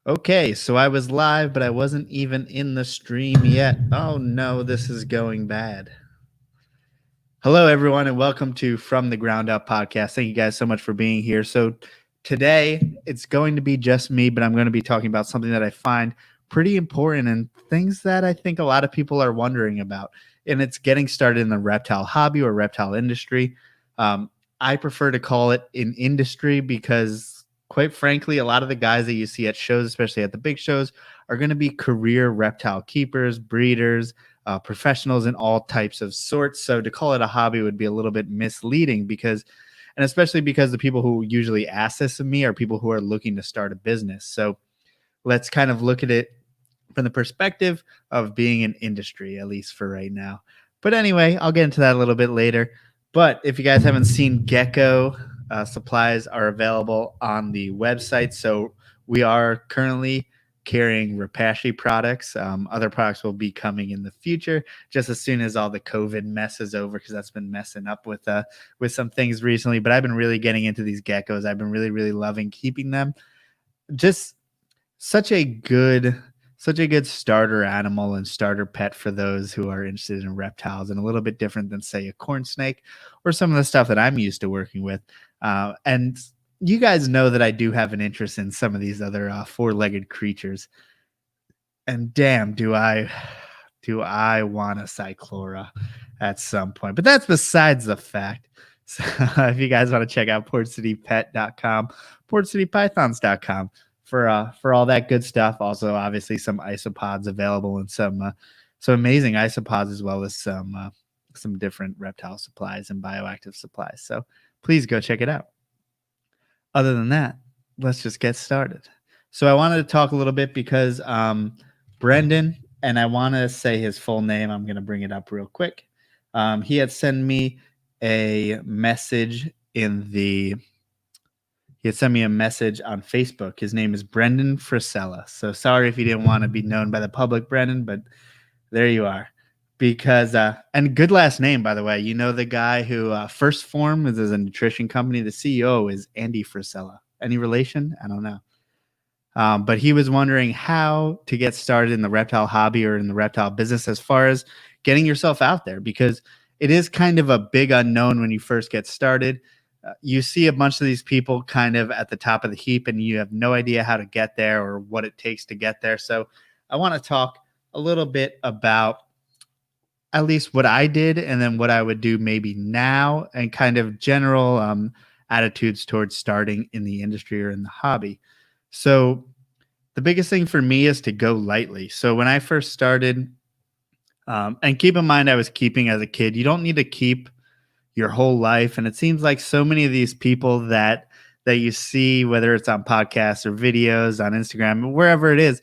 Okay, so I was live, but I wasn't even in the stream yet. Oh no, this is going bad. Hello, everyone, and welcome to From the Ground Up podcast. Thank you guys so much for being here. So, today it's going to be just me, but I'm going to be talking about something that I find pretty important and things that I think a lot of people are wondering about. And it's getting started in the reptile hobby or reptile industry. Um, I prefer to call it an industry because, quite frankly, a lot of the guys that you see at shows, especially at the big shows, are going to be career reptile keepers, breeders, professionals in all types of sorts. So to call it a hobby would be a little bit misleading because, and especially because the people who usually ask this of me are people who are looking to start a business. So let's kind of look at it from the perspective of being an industry, at least for right now. But anyway, I'll get into that a little bit later. But if you guys haven't seen Gecko, supplies are available on the website. So we are currently carrying Repashy products. Other products will be coming in the future, just as soon as all the COVID mess is over, because that's been messing up with some things recently. But I've been really getting into these geckos. I've been really loving keeping them. Just such a good starter animal and starter pet for those who are interested in reptiles, and a little bit different than, say, a corn snake or some of the stuff that I'm used to working with. And you guys know that I do have an interest in some of these other four-legged creatures. And damn, do I want a cyclora at some point. But that's besides the fact. So if you guys want to check out portcitypet.com, portcitypythons.com for all that good stuff. Also, obviously, some isopods available and some amazing isopods, as well as some different reptile supplies and bioactive supplies. So please go check it out. Other than that, let's just get started. So I wanted to talk a little bit because Brendan, and I want to say his full name. I'm going to bring it up real quick. He had sent me a message he had sent me a message on Facebook. His name is Brendan Frisella. So sorry if you didn't want to be known by the public, Brendan, but there you are. Because and good last name, by the way. You know the guy who First Form is a nutrition company. The CEO is Andy Frisella. Any relation? I don't know. But he was wondering how to get started in the reptile hobby or in the reptile business as far as getting yourself out there, because it is kind of a big unknown when you first get started. You see a bunch of these people kind of at the top of the heap, and you have no idea how to get there or what it takes to get there. So I want to talk a little bit about at least what I did and then what I would do maybe now, and kind of general attitudes towards starting in the industry or in the hobby. So the biggest thing for me is to go lightly. So when I first started, and keep in mind I was keeping as a kid, you don't need to keep your whole life. And it seems like so many of these people that you see, whether it's on podcasts or videos on Instagram, wherever it is,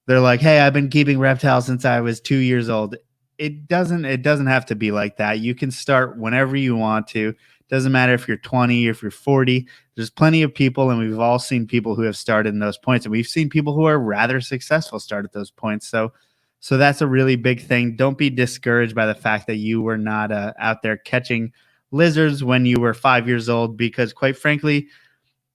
they're like, hey, I've been keeping reptiles since I was 2 years old. It doesn't have to be like that. You can start whenever you want to. Doesn't matter if you're 20 or if you're 40. There's plenty of people, and we've all seen people who have started in those points, and we've seen people who are rather successful start at those points. So that's a really big thing. Don't be discouraged by the fact that you were not out there catching lizards when you were 5 years old, because quite frankly,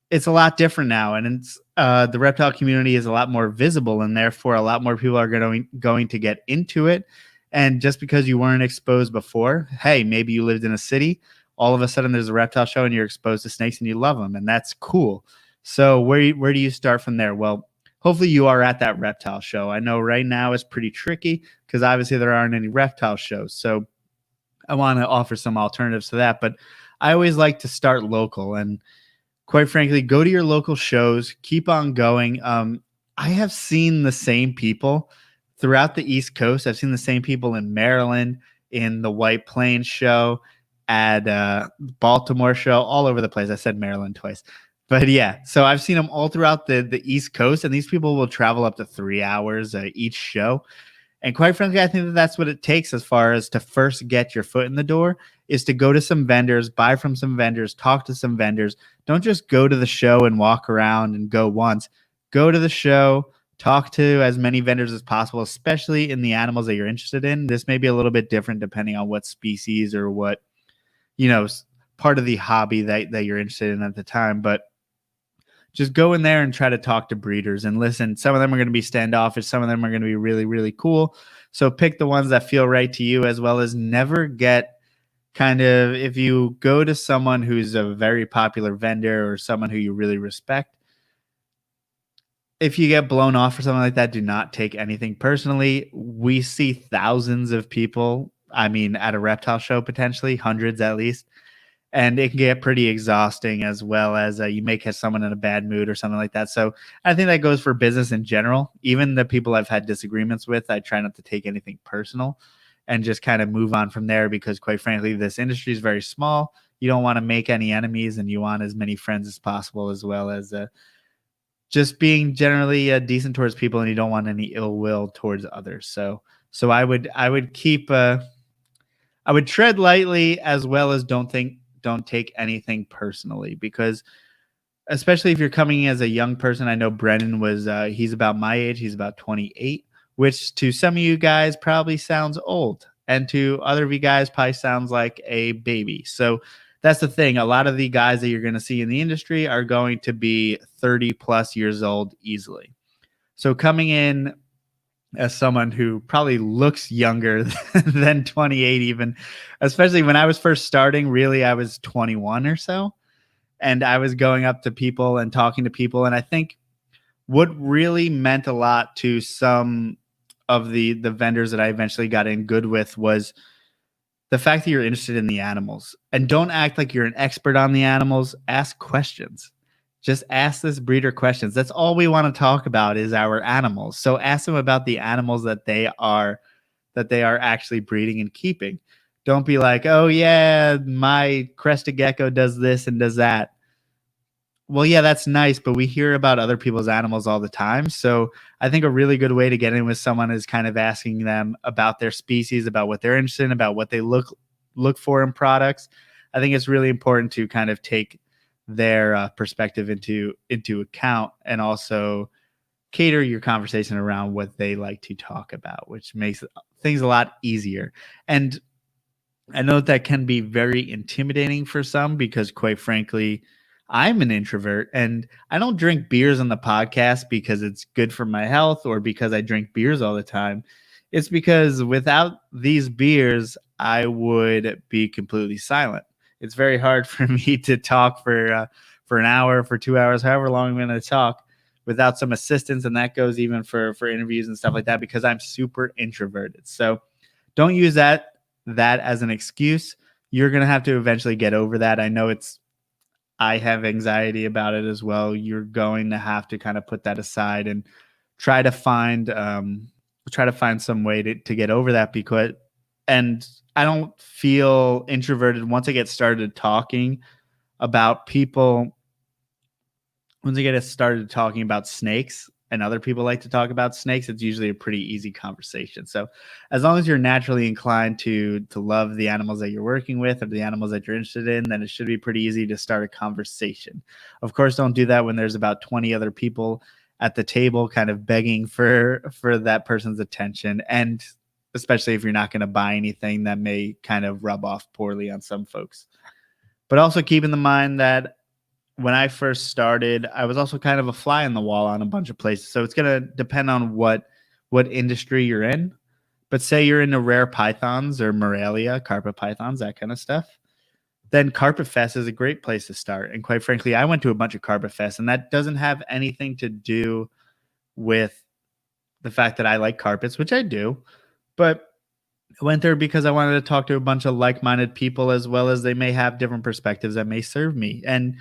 it's a lot different now, and it's the reptile community is a lot more visible, and therefore a lot more people are going to get into it. And just because you weren't exposed before, hey, maybe you lived in a city, all of a sudden there's a reptile show and you're exposed to snakes and you love them, and that's cool. So where do you start from there? Well, hopefully you are at that reptile show. I know right now it's pretty tricky because obviously there aren't any reptile shows. So I want to offer some alternatives to that, but I always like to start local, and quite frankly, go to your local shows, keep on going. I have seen the same people throughout the East Coast. I've seen the same people in Maryland, in the White Plains show, at Baltimore show, all over the place. I said Maryland twice. But yeah, so I've seen them all throughout the East Coast, and these people will travel up to 3 hours each show. And quite frankly, I think that that's what it takes as far as to first get your foot in the door, is to go to some vendors, buy from some vendors, talk to some vendors. Don't just go to the show and walk around and go once. Go to the show, talk to as many vendors as possible, especially in the animals that you're interested in. This may be a little bit different depending on what species or what, part of the hobby that you're interested in at the time. But just go in there and try to talk to breeders and listen. Some of them are going to be standoffish. Some of them are going to be really, really cool. So pick the ones that feel right to you, as well as never get kind of, if you go to someone who's a very popular vendor or someone who you really respect, if you get blown off or something like that, do not take anything personally. We see thousands of people, I mean, at a reptile show, potentially hundreds at least, and it can get pretty exhausting, as well as you may catch someone in a bad mood or something like that. So I think that goes for business in general. Even the people I've had disagreements with, I try not to take anything personal and just kind of move on from there, because quite frankly, this industry is very small. You don't want to make any enemies, and you want as many friends as possible, as well as just being generally decent towards people, and you don't want any ill will towards others. So I would keep I would tread lightly, as well as don't take anything personally, because especially if you're coming in as a young person. I know Brennan was he's about my age. He's about 28, which to some of you guys probably sounds old, and to other of you guys probably sounds like a baby. So that's the thing. A lot of the guys that you're going to see in the industry are going to be 30 plus years old easily. So coming in as someone who probably looks younger than 28, even, especially when I was first starting, really, I was 21 or so. And I was going up to people and talking to people. And I think what really meant a lot to some of the vendors that I eventually got in good with was the fact that you're interested in the animals, and don't act like you're an expert on the animals. Ask questions. Just ask this breeder questions. That's all we want to talk about is our animals. So ask them about the animals that they are actually breeding and keeping. Don't be like, oh yeah, my crested gecko does this and does that. Well, yeah, that's nice, but we hear about other people's animals all the time. So I think a really good way to get in with someone is kind of asking them about their species, about what they're interested in, about what they look for in products. I think it's really important to kind of take their perspective into account, and also cater your conversation around what they like to talk about, which makes things a lot easier. And I know that can be very intimidating for some, because quite frankly, I'm an introvert, and I don't drink beers on the podcast because it's good for my health or because I drink beers all the time. It's because without these beers, I would be completely silent. It's very hard for me to talk for an hour, for 2 hours, however long I'm going to talk, without some assistance. And that goes even for interviews and stuff like that, because I'm super introverted. So don't use that as an excuse. You're going to have to eventually get over that. I have anxiety about it as well. You're going to have to kind of put that aside and try to find some way to get over that, because, and I don't feel introverted once I get started talking about people. Once I get started talking about snakes, and other people like to talk about snakes, it's usually a pretty easy conversation. So as long as you're naturally inclined to love the animals that you're working with, or the animals that you're interested in, then it should be pretty easy to start a conversation. Of course, don't do that when there's about 20 other people at the table kind of begging for that person's attention, and especially if you're not going to buy anything, that may kind of rub off poorly on some folks. But also keep in mind that when I first started, I was also kind of a fly on the wall on a bunch of places. So it's going to depend on what industry you're in. But say you're into rare pythons or Morelia, carpet pythons, that kind of stuff, then Carpet Fest is a great place to start. And quite frankly, I went to a bunch of Carpet Fest, and that doesn't have anything to do with the fact that I like carpets, which I do. But I went there because I wanted to talk to a bunch of like-minded people, as well as they may have different perspectives that may serve me. And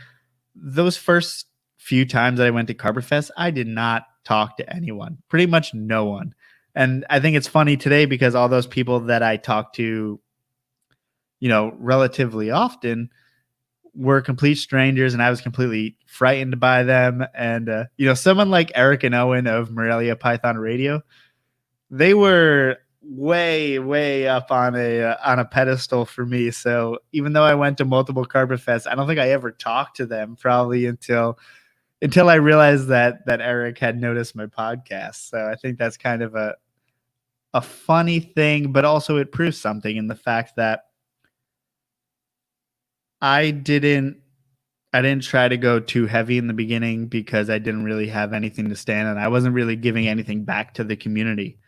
those first few times that I went to Carpet Fest, I did not talk to anyone, pretty much no one. And I think it's funny today, because all those people that I talk to, relatively often, were complete strangers, and I was completely frightened by them. And, someone like Eric and Owen of Morelia Python Radio, they were way, way up on a pedestal for me. So even though I went to multiple Carpet Fests, I don't think I ever talked to them, probably until I realized that Eric had noticed my podcast. So I think that's kind of a funny thing, but also it proves something in the fact that I didn't I didn't try to go too heavy in the beginning because I didn't really have anything to stand on. I wasn't really giving anything back to the community.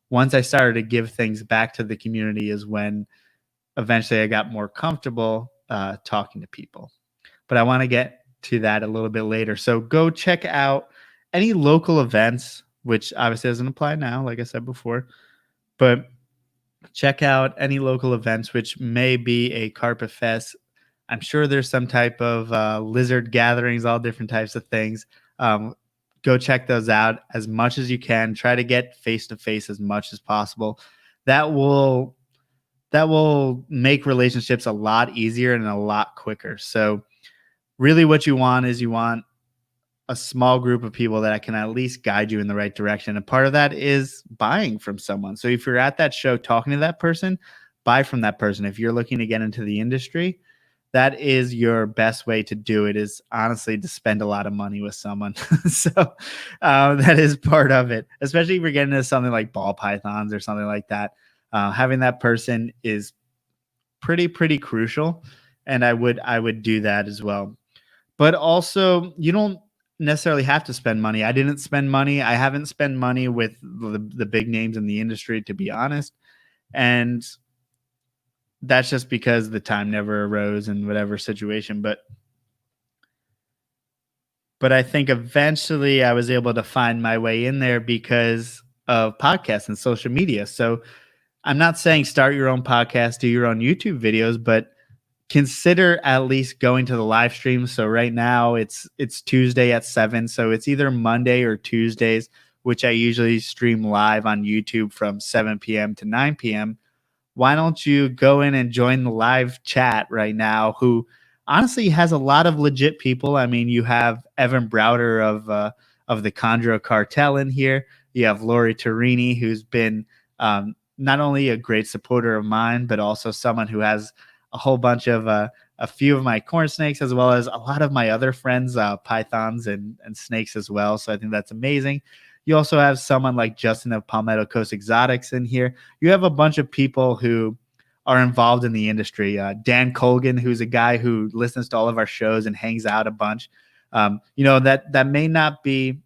Once I started to give things back to the community is when eventually I got more comfortable talking to people. But I want to get to that a little bit later. So go check out any local events, which obviously doesn't apply now, like I said before, but check out any local events, which may be a carpet fest. I'm sure there's some type of lizard gatherings, all different types of things. Um, go check those out as much as you can. Try to get face to face as much as possible. That will make relationships a lot easier and a lot quicker. So really what you want is you want a small group of people that can at least guide you in the right direction. And part of that is buying from someone. So if you're at that show talking to that person, buy from that person. If you're looking to get into the industry, that is your best way to do it, is honestly to spend a lot of money with someone. So that is part of it, especially if you're getting into something like ball pythons or something like that. Having that person is pretty crucial. And I would do that as well. But also, you don't necessarily have to spend money. I didn't spend money. I haven't spent money with the big names in the industry, to be honest. And that's just because the time never arose in whatever situation. But I think eventually I was able to find my way in there because of podcasts and social media. So I'm not saying start your own podcast, do your own YouTube videos, but consider at least going to the live stream. So right now it's Tuesday at 7. So it's either Monday or Tuesdays, which I usually stream live on YouTube from 7 p.m. to 9 p.m. Why don't you go in and join the live chat right now, who honestly has a lot of legit people. I mean, you have Evan Browder of the Chondro Cartel in here. You have Lori Torini, who's been not only a great supporter of mine, but also someone who has a whole bunch of a few of my corn snakes, as well as a lot of my other friends, pythons and snakes as well. So I think that's amazing. You also have someone like Justin of Palmetto Coast Exotics in here. You have a bunch of people who are involved in the industry. Dan Colgan, who's a guy who listens to all of our shows and hangs out a bunch. That may not be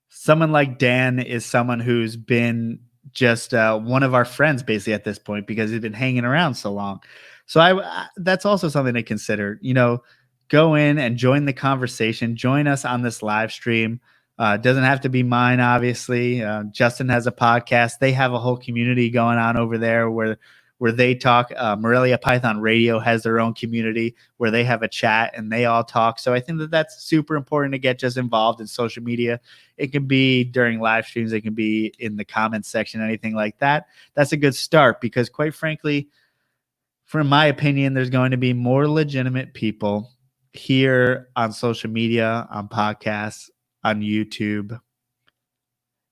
someone like Dan. Is someone who's been just one of our friends basically at this point because he's been hanging around so long. So that's also something to consider. Go in and join the conversation. Join us on this live stream. Doesn't have to be mine, obviously. Justin has a podcast. They have a whole community going on over there where they talk. Morelia Python Radio has their own community where they have a chat and they all talk. So I think that that's super important to get just involved in social media. It can be during live streams. It can be in the comments section, anything like that. That's a good start because, quite frankly, from my opinion, there's going to be more legitimate people here on social media, on podcasts, on YouTube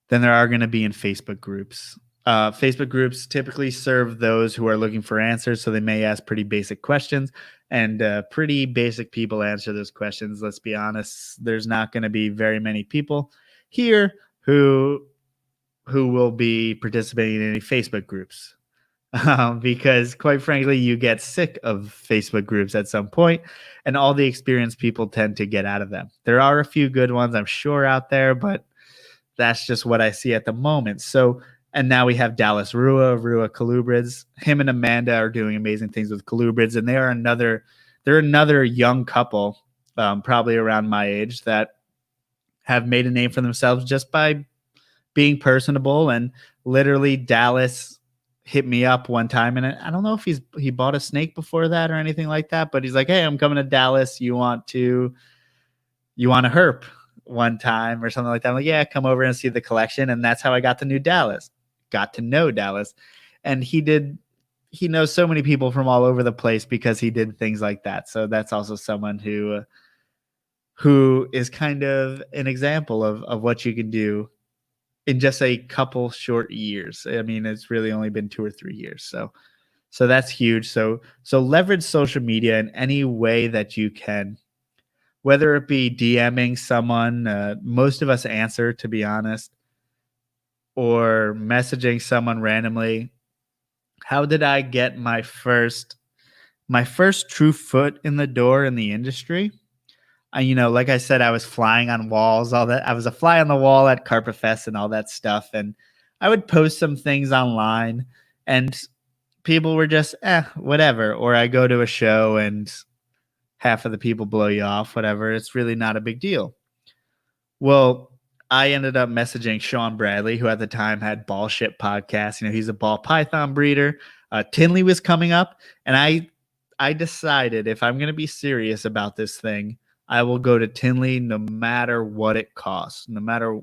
than there are going to be in Facebook groups. Facebook groups typically serve those who are looking for answers, so they may ask pretty basic questions, and pretty basic people answer those questions. Let's be honest, there's not going to be very many people here who will be participating in any Facebook groups. Because quite frankly, you get sick of Facebook groups at some point, and all the experienced people tend to get out of them. There are a few good ones, I'm sure, out there, but that's just what I see at the moment. So, and now we have Dallas Rua Colubrids. Him and Amanda are doing amazing things with colubrids, and they're another young couple, probably around my age, that have made a name for themselves just by being personable. And literally, Dallas hit me up one time, and I don't know if he bought a snake before that or anything like that, but he's like, "Hey, I'm coming to Dallas. You want a herp one time or something like that?" I'm like, "Yeah, come over and see the collection." And that's how I got to know Dallas. And he knows so many people from all over the place because he did things like that. So that's also someone who is kind of an example of what you can do in just a couple short years. I mean, it's really only been 2 or 3 years. So that's huge. So leverage social media in any way that you can, whether it be DMing someone, most of us answer, to be honest, or messaging someone randomly. How did I get my first my first true foot in the door in the industry. Like I said, I was flying on walls, all that. I was a fly on the wall at Carpet Fest and all that stuff. And I would post some things online, and people were just, whatever. Or I go to a show and half of the people blow you off, whatever. It's really not a big deal. Well, I ended up messaging Sean Bradley, who at the time had Ball Ship podcast. He's a ball python breeder. Tinley was coming up, and I decided if I'm going to be serious about this thing, I will go to Tinley no matter what it costs, no matter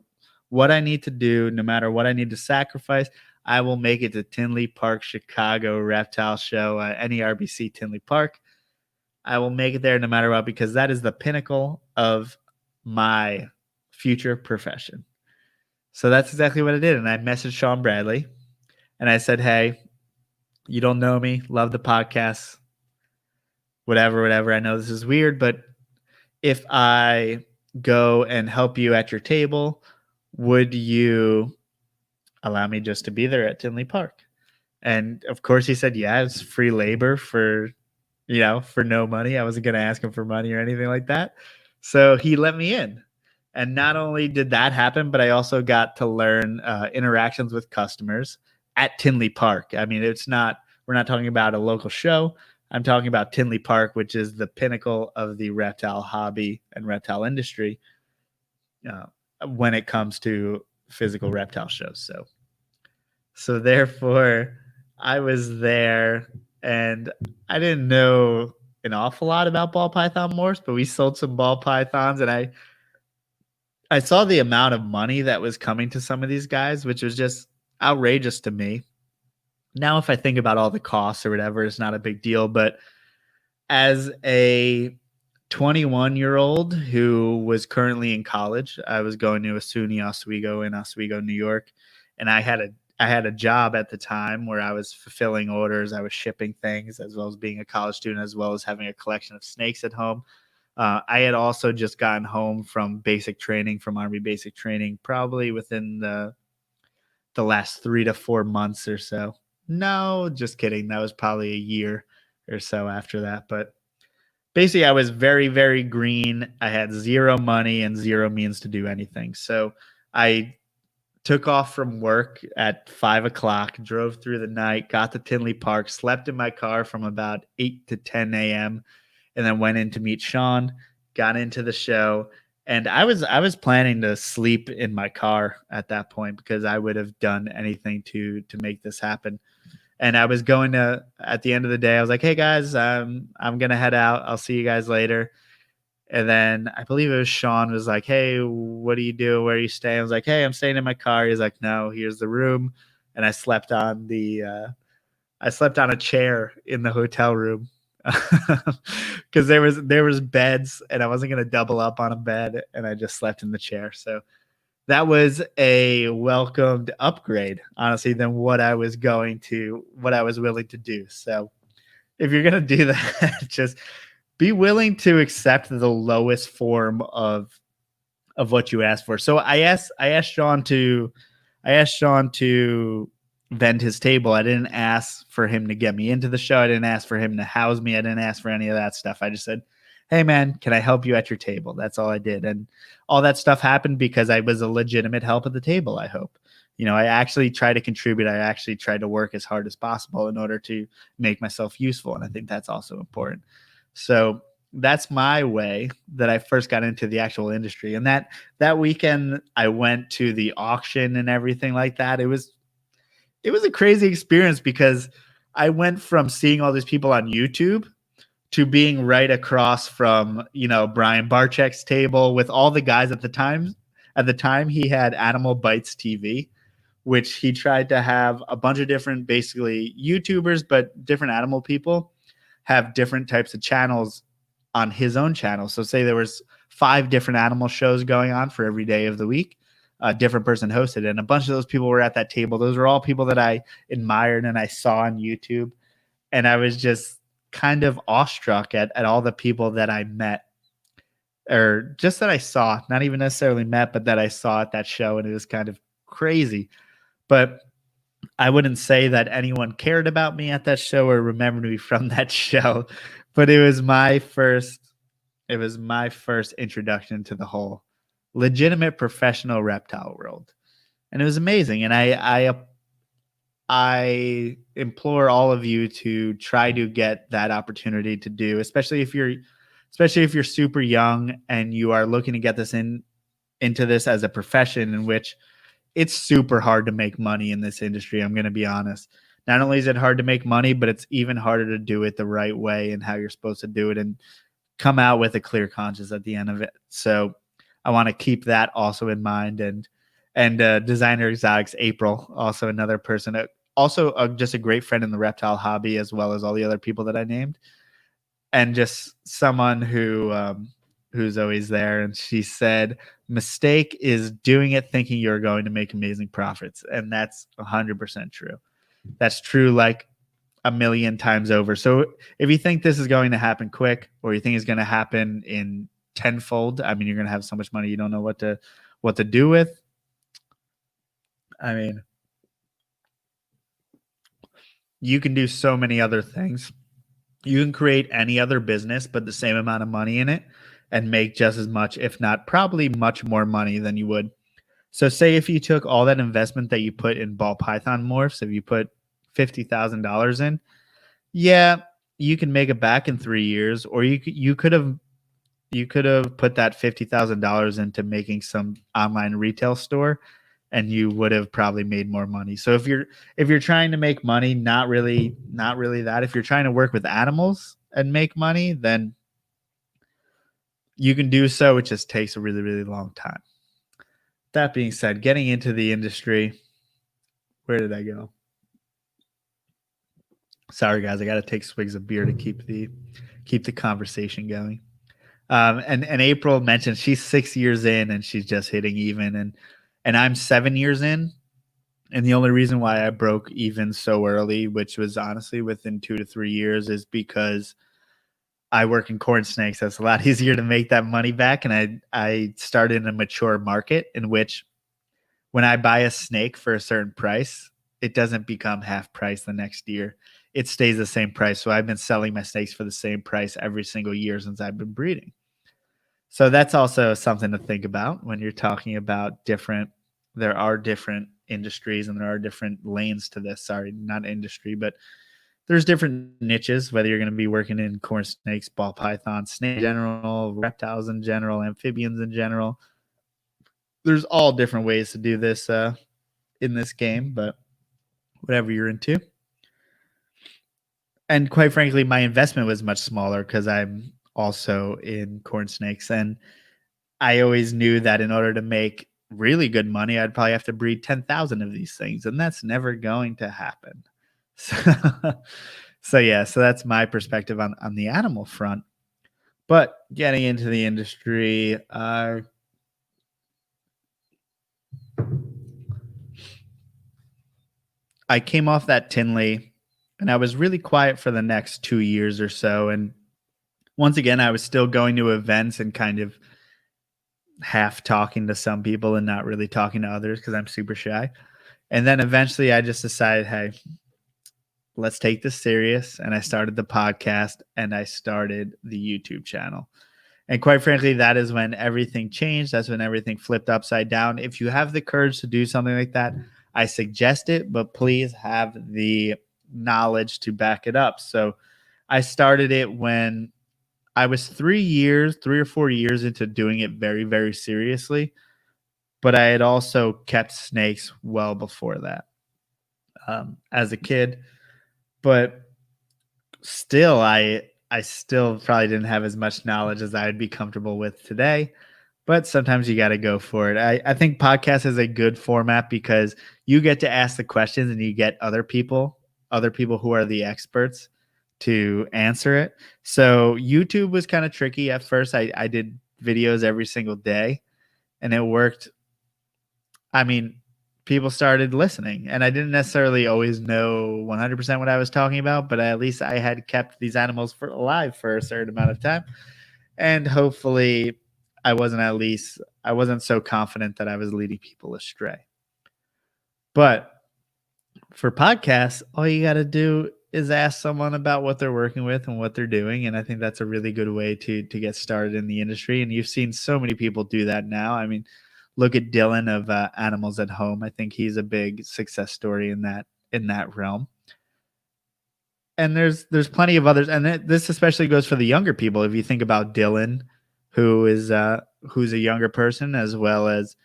what I need to do, no matter what I need to sacrifice. I will make it to Tinley Park, Chicago Reptile Show, NERBC Tinley Park. I will make it there no matter what, because that is the pinnacle of my future profession. So that's exactly what I did. And I messaged Sean Bradley and I said, hey, you don't know me, love the podcast, whatever. I know this is weird, but if I go and help you at your table, would you allow me just to be there at Tinley Park? And of course he said, yeah, it's free labor for no money. I wasn't going to ask him for money or anything like that. So he let me in. And not only did that happen, but I also got to learn interactions with customers at Tinley Park. I mean, we're not talking about a local show. I'm talking about Tinley Park, which is the pinnacle of the reptile hobby and reptile industry when it comes to physical reptile shows. So therefore, I was there, and I didn't know an awful lot about ball python morphs, but we sold some ball pythons, and I saw the amount of money that was coming to some of these guys, which was just outrageous to me. Now, if I think about all the costs or whatever, it's not a big deal. But as a 21-year-old who was currently in college, I was going to SUNY Oswego in Oswego, New York, and I had a job at the time where I was fulfilling orders. I was shipping things, as well as being a college student, as well as having a collection of snakes at home. I had also just gotten home from basic training, from Army basic training, probably within the last 3 to 4 months or so. No, just kidding. That was probably a year or so after that. But basically, I was very, very green. I had zero money and zero means to do anything. So I took off from work at 5 o'clock, drove through the night, got to Tinley Park, slept in my car from about 8 to 10 a.m., and then went in to meet Sean, got into the show. And I was planning to sleep in my car at that point, because I would have done anything to make this happen. And I was going to, at the end of the day, I was like, hey guys, I'm going to head out. I'll see you guys later. And then I believe it was Sean was like, hey, what do you do? Where are you staying? I was like, hey, I'm staying in my car. He's like, no, here's the room. And I slept on a chair in the hotel room, because there was beds, and I wasn't going to double up on a bed, and I just slept in the chair. So that was a welcomed upgrade, honestly, than what I was willing to do. So if you're going to do that, just be willing to accept the lowest form of what you ask for. So I asked Sean to vend his table. I didn't ask for him to get me into the show. I didn't ask for him to house me. I didn't ask for any of that stuff. I just said, hey man, can I help you at your table? That's all I did. And all that stuff happened because I was a legitimate help at the table, I hope. I actually tried to contribute. I actually tried to work as hard as possible in order to make myself useful. And I think that's also important. So that's my way that I first got into the actual industry. And that weekend I went to the auction and everything like that. It was a crazy experience, because I went from seeing all these people on YouTube to being right across from, Brian Barczyk's table with all the guys at the time. At the time, he had Animal Bites TV, which he tried to have a bunch of different, basically YouTubers, but different animal people have different types of channels on his own channel. So say there was 5 different animal shows going on for every day of the week. A different person hosted, and a bunch of those people were at that table. Those were all people that I admired and I saw on YouTube. And I was just kind of awestruck at all the people that I met, or just that I saw, not even necessarily met, but that I saw at that show. And it was kind of crazy. But I wouldn't say that anyone cared about me at that show or remembered me from that show, but it was my first introduction to the whole legitimate professional reptile world. And it was amazing. And I implore all of you to try to get that opportunity to do, especially if you're super young and you are looking to get this into this as a profession in which it's super hard to make money in this industry. I'm going to be honest. Not only is it hard to make money, but it's even harder to do it the right way and how you're supposed to do it and come out with a clear conscience at the end of it. So I want to keep that also in mind. And Designer Exotics April, also another person, also just a great friend in the reptile hobby, as well as all the other people that I named, and just someone who's always there. And she said, "Mistake is doing it thinking you're going to make amazing profits," and that's 100% true. That's true, like a million times over. So if you think this is going to happen quick, or you think it's going to happen in tenfold, I mean, you're going to have so much money you don't know what to do with. I mean, you can do so many other things. You can create any other business, but the same amount of money in it and make just as much, if not probably much more money than you would. So, say if you took all that investment that you put in ball python morphs, if you put $50,000 in, yeah, you can make it back in 3 years, or you could have put that $50,000 into making some online retail store, and you would have probably made more money. So if you're trying to make money, not really that. If you're trying to work with animals and make money, then you can do so. It just takes a really, really long time. That being said, getting into the industry, where did I go? Sorry guys, I got to take swigs of beer to keep the conversation going. And April mentioned she's 6 years in and she's just hitting even, and I'm 7 years in. And the only reason why I broke even so early, which was honestly within 2 to 3 years, is because I work in corn snakes. That's a lot easier to make that money back. And I started in a mature market in which when I buy a snake for a certain price, it doesn't become half price the next year. It stays the same price. So I've been selling my snakes for the same price every single year since I've been breeding. So that's also something to think about when you're talking about there are different industries and there are different lanes to this. Sorry, not industry, but there's different niches, whether you're going to be working in corn snakes, ball pythons, snake in general, reptiles in general, amphibians in general. There's all different ways to do this in this game, but whatever you're into. And quite frankly, my investment was much smaller because I'm also in corn snakes. And I always knew that in order to make really good money, I'd probably have to breed 10,000 of these things. And that's never going to happen. So that's my perspective on the animal front. But getting into the industry, I came off that Tinley and I was really quiet for the next 2 years or so. And once again, I was still going to events and kind of half talking to some people and not really talking to others because I'm super shy. And then eventually I just decided, hey, let's take this serious. And I started the podcast and I started the YouTube channel. And quite frankly, that is when everything changed. That's when everything flipped upside down. If you have the courage to do something like that, I suggest it, but please have the knowledge to back it up. So I started it when I was 3 or 4 years into doing it very, very seriously. But I had also kept snakes well before that as a kid. But still, I still probably didn't have as much knowledge as I'd be comfortable with today. But sometimes you got to go for it. I think podcast is a good format because you get to ask the questions and you get other people who are the experts to answer it. So YouTube was kind of tricky at first. I did videos every single day and it worked. I mean, people started listening and I didn't necessarily always know 100% what I was talking about, but at least I had kept these animals alive for a certain amount of time. And hopefully I wasn't so confident that I was leading people astray. But For podcasts, all you got to do is ask someone about what they're working with and what they're doing, and I think that's a really good way to get started in the industry. And you've seen so many people do that now. I mean, look at Dylan of Animals at Home. I think he's a big success story in that realm. And there's plenty of others, and this especially goes for the younger people. If you think about Dylan, who is who's a younger person, as well as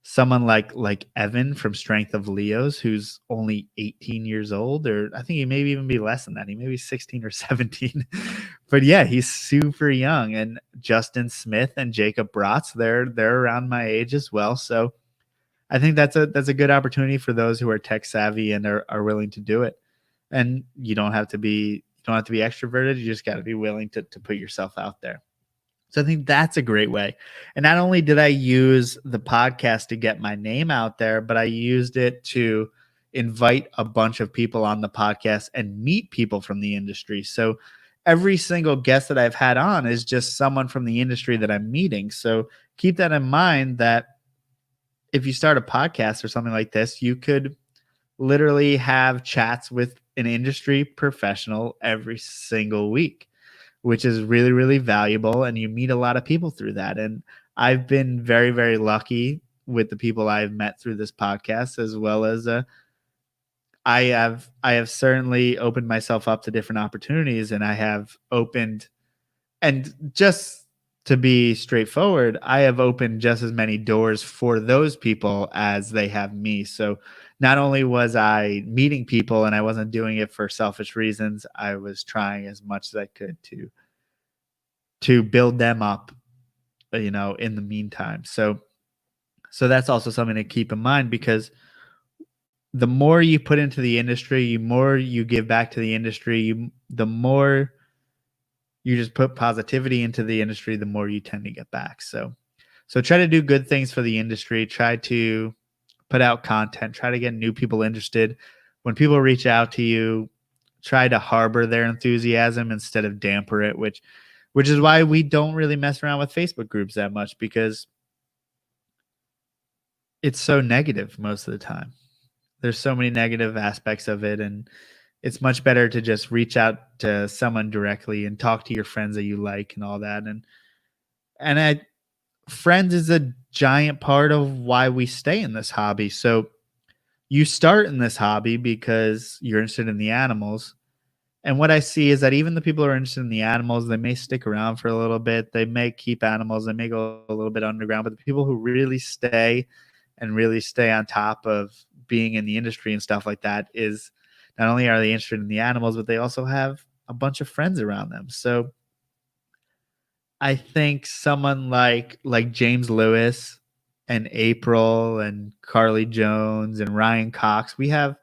someone like Evan from Strength of Leos, who's only 18 years old, or I think he may even be less than that. He may be 16 or 17, but yeah, he's super young. And Justin Smith and Jacob Bratz, they're around my age as well. So I think that's a good opportunity for those who are tech savvy and are willing to do it. And you don't have to be extroverted. You just got to be willing to put yourself out there. So I think that's a great way. And not only did I use the podcast to get my name out there, but I used it to invite a bunch of people on the podcast and meet people from the industry. So every single guest that I've had on is just someone from the industry that I'm meeting. So keep that in mind, that if you start a podcast or something like this, you could literally have chats with an industry professional every single week, which is really, really valuable. And you meet a lot of people through that. And I've been very, very lucky with the people I've met through this podcast, as well as I have certainly opened myself up to different opportunities, and I have opened, and just to be straightforward, I have opened just as many doors for those people as they have me. So not only was I meeting people and I wasn't doing it for selfish reasons, I was trying as much as I could to build them up, in the meantime. So that's also something to keep in mind, because the more you put into the industry, the more you give back to the industry, the more you just put positivity into the industry, the more you tend to get back. So try to do good things for the industry. Try to put out content. Try to get new people interested. When people reach out to you, try to harbor their enthusiasm instead of damper it, which is why we don't really mess around with Facebook groups that much, because it's so negative most of the time. There's so many negative aspects of it, and it's much better to just reach out to someone directly and talk to your friends that you like and all that. And friends is a giant part of why we stay in this hobby. So you start in this hobby because you're interested in the animals. And what I see is that even the people who are interested in the animals, they may stick around for a little bit. They may keep animals. They may go a little bit underground. But the people who really stay and really stay on top of being in the industry and stuff like that is, not only are they interested in the animals, but they also have a bunch of friends around them. So I think someone like James Lewis and April and Carly Jones and Ryan Cox, we have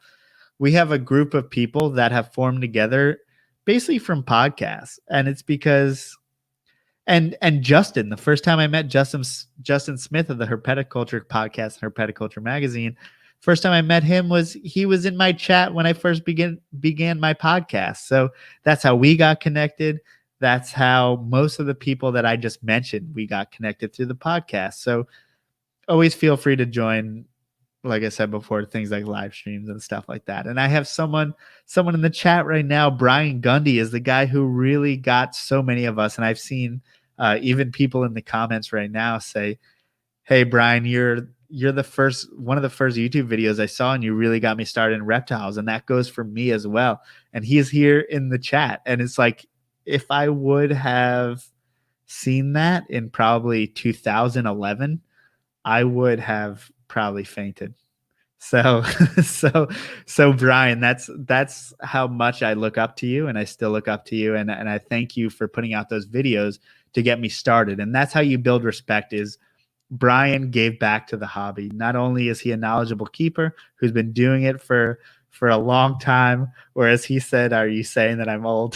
a group of people that have formed together basically from podcasts. And it's because, and Justin, the first time I met Justin Smith of the Herpeticulture podcast and Herpeticulture magazine, first time I met him he was in my chat when I first began my podcast. So that's how we got connected. That's how most of the people that I just mentioned, we got connected through the podcast. So always feel free to join, like I said before, things like live streams and stuff like that. And I have someone in the chat right now. Brian Gundy is the guy who really got so many of us. And I've seen even people in the comments right now say, "Hey, Brian, you're the one of the first YouTube videos I saw, and you really got me started in reptiles." And that goes for me as well. And he is here in the chat. And it's like, if I would have seen that in probably 2011, I would have probably fainted. So, so Brian, that's how much I look up to you, and I still look up to you, and I thank you for putting out those videos to get me started. And that's how you build respect. Is Brian gave back to the hobby. Not only is he a knowledgeable keeper who's been doing it for a long time, whereas he said, "Are you saying that I'm old?"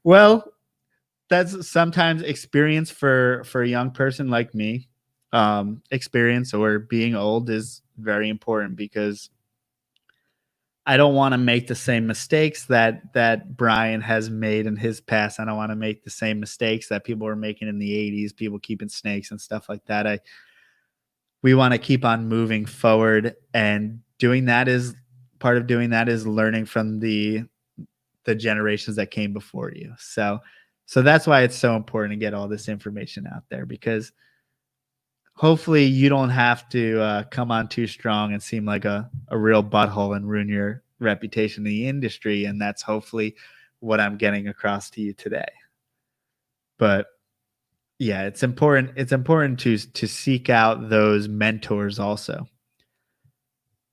Well, that's sometimes experience for a young person like me. Experience or being old is very important, because I don't want to make the same mistakes that Brian has made in his past. I don't want to make the same mistakes that people were making in the 80s, people keeping snakes and stuff like that. we want to keep on moving forward, and doing that is part of doing that is learning from the generations that came before you. So that's why it's so important to get all this information out there, because hopefully you don't have to come on too strong and seem like a real butthole and ruin your reputation in the industry. And that's hopefully what I'm getting across to you today. But yeah, it's important. It's important to seek out those mentors also.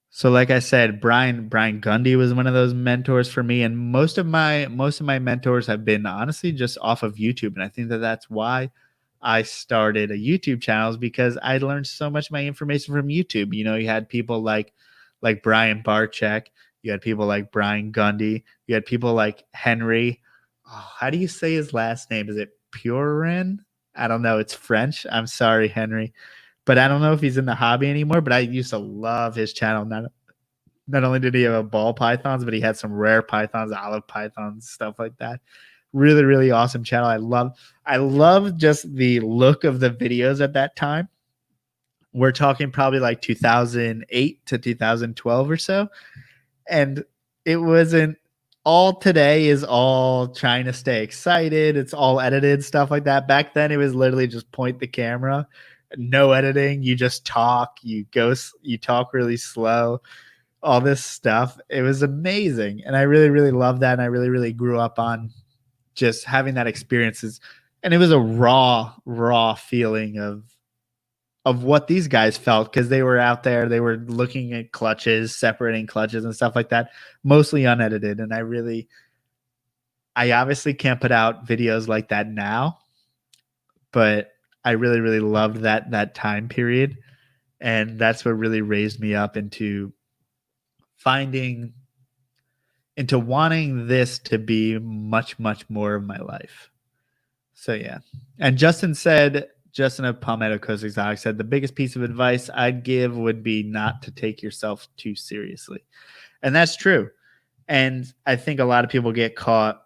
So like I said, Brian Gundy was one of those mentors for me, and most of my mentors have been honestly just off of YouTube, and I think that that's why I started a YouTube channel, is because I learned so much of my information from YouTube. You know, you had people like Brian Barczyk, you had people like Brian Gundy, you had people like Henry. Oh, how do you say his last name? Is it Purin? I don't know. It's French. I'm sorry, Henry, but I don't know if he's in the hobby anymore. But I used to love his channel. Not only did he have a ball pythons, but he had some rare pythons, olive pythons, stuff like that. Really, really awesome channel. I love just the look of the videos at that time. We're talking probably like 2008 to 2012 or so. And it wasn't all today is all trying to stay excited. It's all edited, stuff like that. Back then it was literally just point the camera, no editing. You just talk, you talk really slow, all this stuff. It was amazing. And I really, really loved that. And I really, really grew up on just having that experiences. And it was a raw feeling of what these guys felt, because they were out there, they were looking at clutches, separating clutches and stuff like that, mostly unedited. And I obviously can't put out videos like that now, but I really, really loved that time period. And that's what really raised me up finding into wanting this to be much, much more of my life. So yeah. And Justin of Palmetto Coast Exotic said the biggest piece of advice I'd give would be not to take yourself too seriously. And that's true. And I think a lot of people get caught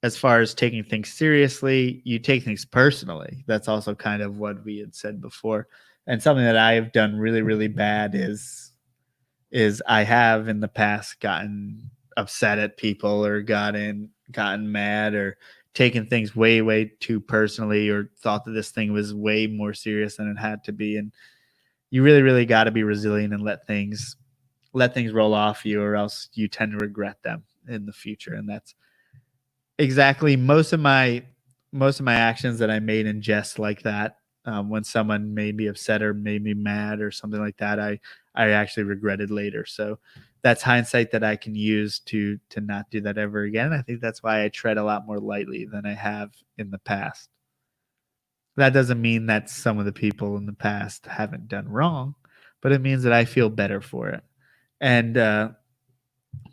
as far as taking things seriously. You take things personally. That's also kind of what we had said before. And something that I have done really, really bad is I have in the past gotten upset at people, or gotten mad, or taken things way, way too personally, or thought that this thing was way more serious than it had to be. And you really, really got to be resilient and let things roll off you, or else you tend to regret them in the future. And that's exactly most of my actions that I made in jest like that. When someone made me upset or made me mad or something like that, I actually regretted later. So that's hindsight that I can use to not do that ever again. I think that's why I tread a lot more lightly than I have in the past. That doesn't mean that some of the people in the past haven't done wrong, but it means that I feel better for it. And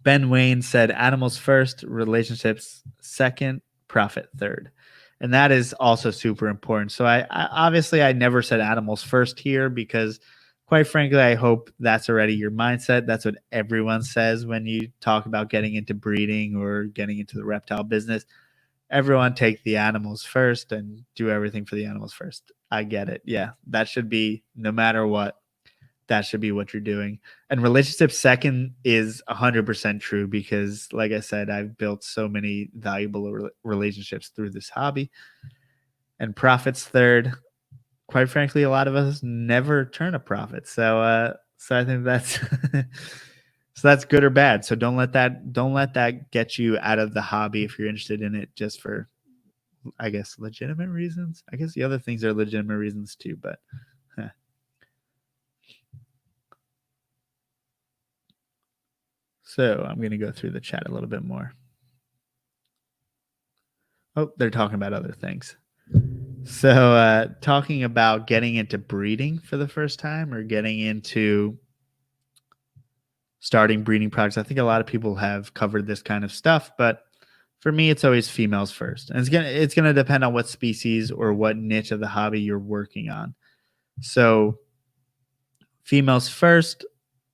Ben Wayne said, animals first, relationships second, profit third. And that is also super important. So I obviously I never said animals first here, because quite frankly, I hope that's already your mindset. That's what everyone says when you talk about getting into breeding or getting into the reptile business. Everyone take the animals first and do everything for the animals first. I get it. Yeah, that should be, no matter what, that should be what you're doing. And relationship second is 100% true, because like I said, I've built so many valuable relationships through this hobby. And profits third. Quite frankly, a lot of us never turn a profit. So I think that's so that's good or bad. So don't let that get you out of the hobby if you're interested in it just for, I guess, legitimate reasons. I guess the other things are legitimate reasons too, but huh. So I'm going to go through the chat a little bit more. Oh, they're talking about other things. So talking about getting into breeding for the first time, or getting into starting breeding products. I think a lot of people have covered this kind of stuff, but for me, it's always females first. And it's gonna depend on what species or what niche of the hobby you're working on. So females first,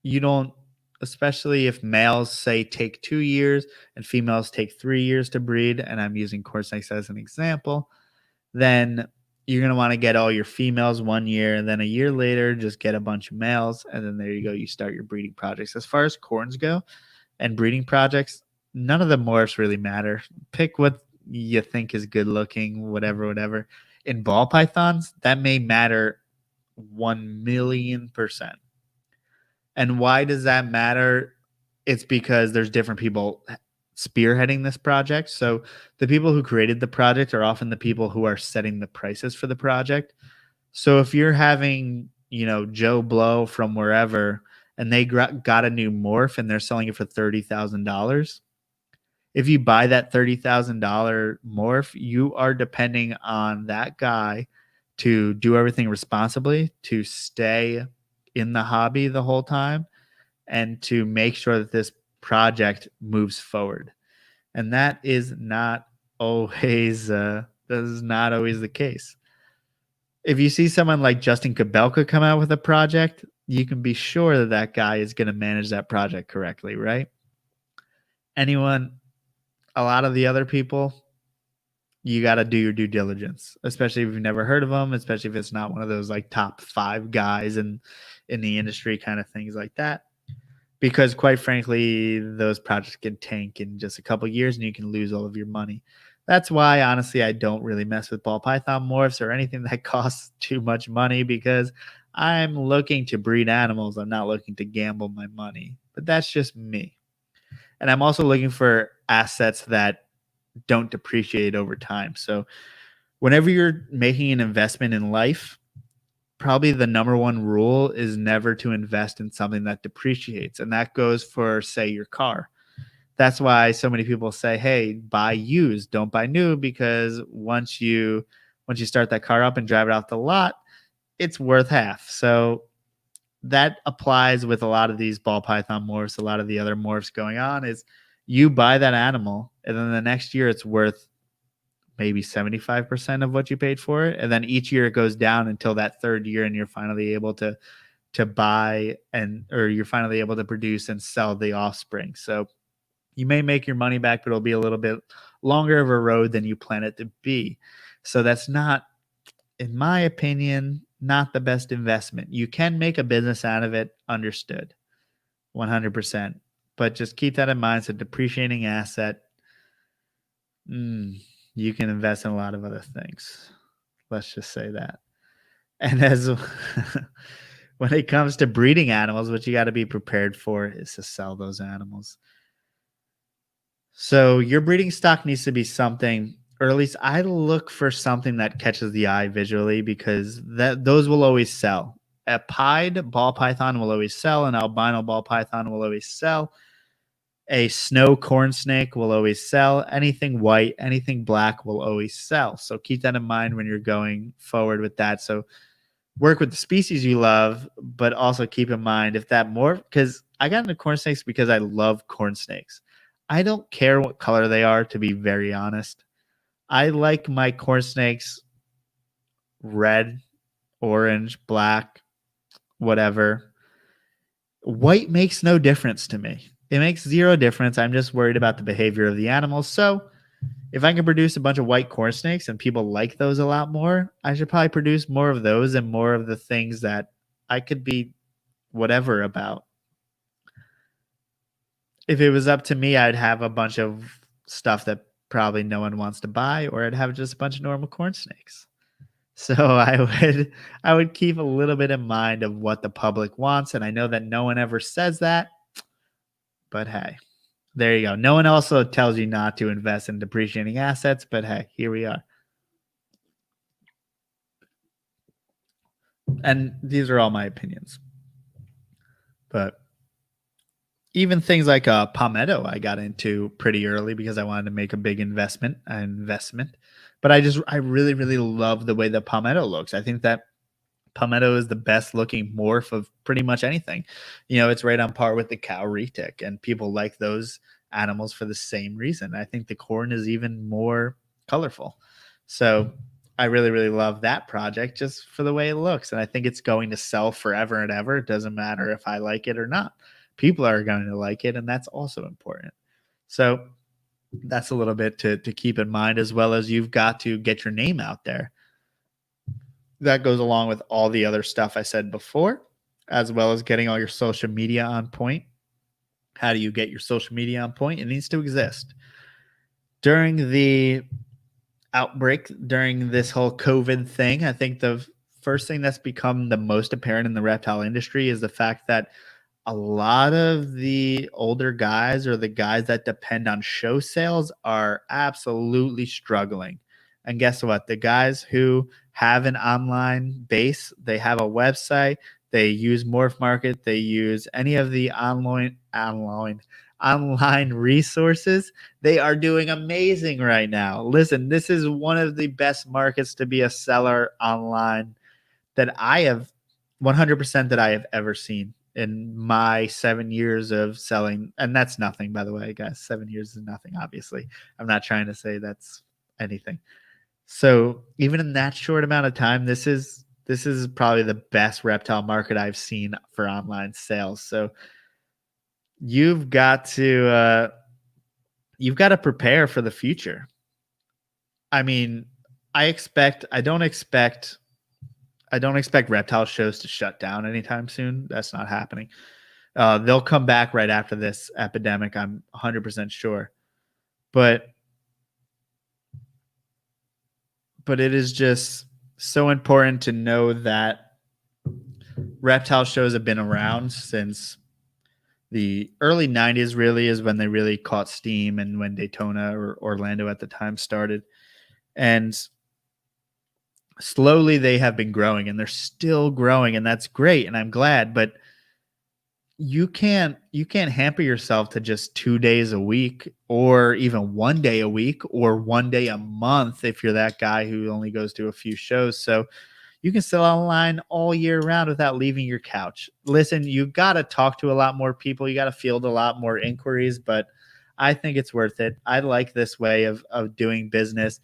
you don't, especially if males say take 2 years and females take 3 years to breed, and I'm using core snakes as an example, then you're going to want to get all your females 1 year, and then a year later, just get a bunch of males. And then there you go. You start your breeding projects. As far as corns go and breeding projects, none of the morphs really matter. Pick what you think is good looking, whatever. In ball pythons, that may matter 1,000,000%. And why does that matter? It's because there's different people spearheading this project. So the people who created the project are often the people who are setting the prices for the project. So if you're having, Joe Blow from wherever, and they got a new morph and they're selling it for $30,000, if you buy that $30,000 morph, you are depending on that guy to do everything responsibly, to stay in the hobby the whole time, and to make sure that this project moves forward. And that is not always the case. If you see someone like Justin Kabelka come out with a project, you can be sure that that guy is going to manage that project correctly, right? A lot of the other people, you got to do your due diligence, especially if you've never heard of them, especially if it's not one of those like top 5 guys in the industry, kind of things like that. Because quite frankly, those projects can tank in just a couple years and you can lose all of your money. That's why, honestly, I don't really mess with ball python morphs or anything that costs too much money, because I'm looking to breed animals. I'm not looking to gamble my money. But that's just me. And I'm also looking for assets that don't depreciate over time. So whenever you're making an investment in life, probably the number one rule is never to invest in something that depreciates. And that goes for, say, your car. That's why so many people say, hey, buy used, don't buy new, because once you start that car up and drive it off the lot, it's worth half. So that applies with a lot of these ball python morphs, a lot of the other morphs going on, is you buy that animal and then the next year it's worth maybe 75% of what you paid for it. And then each year it goes down until that third year and you're finally able to buy or you're finally able to produce and sell the offspring. So you may make your money back, but it'll be a little bit longer of a road than you plan it to be. So that's not, in my opinion, not the best investment. You can make a business out of it, understood, 100%. But just keep that in mind. It's a depreciating asset. You can invest in a lot of other things. Let's just say that. And as when it comes to breeding animals, what you got to be prepared for is to sell those animals. So your breeding stock needs to be something, or at least I look for something that catches the eye visually, because those will always sell. A pied ball python will always sell. An albino ball python will always sell. A snow corn snake will always sell. Anything white, anything black will always sell. So keep that in mind when you're going forward with that. So work with the species you love, but also keep in mind if that because I got into corn snakes because I love corn snakes. I don't care what color they are, to be very honest. I like my corn snakes red, orange, black, whatever. White makes no difference to me. It makes zero difference. I'm just worried about the behavior of the animals. So if I can produce a bunch of white corn snakes and people like those a lot more, I should probably produce more of those and more of the things that I could be whatever about. If it was up to me, I'd have a bunch of stuff that probably no one wants to buy, or I'd have just a bunch of normal corn snakes. So I would keep a little bit in mind of what the public wants. And I know that no one ever says that, but hey, there you go. No one also tells you not to invest in depreciating assets, but hey, here we are. And these are all my opinions. But even things like palmetto, I got into pretty early because I wanted to make a big investment. But I really, really love the way the palmetto looks. I think that palmetto is the best looking morph of pretty much anything. It's right on par with the cow retic, and people like those animals for the same reason. I think the corn is even more colorful. So I really, really love that project just for the way it looks. And I think it's going to sell forever and ever. It doesn't matter if I like it or not. People are going to like it, and that's also important. So that's a little bit to keep in mind, as well as you've got to get your name out there. That goes along with all the other stuff I said before, as well as getting all your social media on point. How do you get your social media on point? It needs to exist. During the outbreak, during this whole COVID thing, I think the first thing that's become the most apparent in the reptile industry is the fact that a lot of the older guys or the guys that depend on show sales are absolutely struggling. And guess what? The guys who have an online base, they have a website, they use Morph Market, they use any of the online resources, they are doing amazing right now. Listen, this is one of the best markets to be a seller online that I have 100% that I have ever seen in my 7 years of selling. And that's nothing, by the way, guys. 7 years is nothing, obviously. I'm not trying to say that's anything. So even in that short amount of time, this is probably the best reptile market I've seen for online sales. So you've got to prepare for the future. I mean, I don't expect reptile shows to shut down anytime soon. That's not happening. They'll come back right after this epidemic. I'm 100% sure. But it is just so important to know that reptile shows have been around since the early 90s, really, is when they really caught steam, and when Daytona or Orlando at the time started. And slowly they have been growing, and they're still growing, and that's great, and I'm glad. But you can't hamper yourself to just 2 days a week, or even 1 day a week, or 1 day a month if you're that guy who only goes to a few shows. So you can sell online all year round without leaving your couch. Listen, you got to talk to a lot more people, you got to field a lot more inquiries, but I think it's worth it. I like this way of doing business.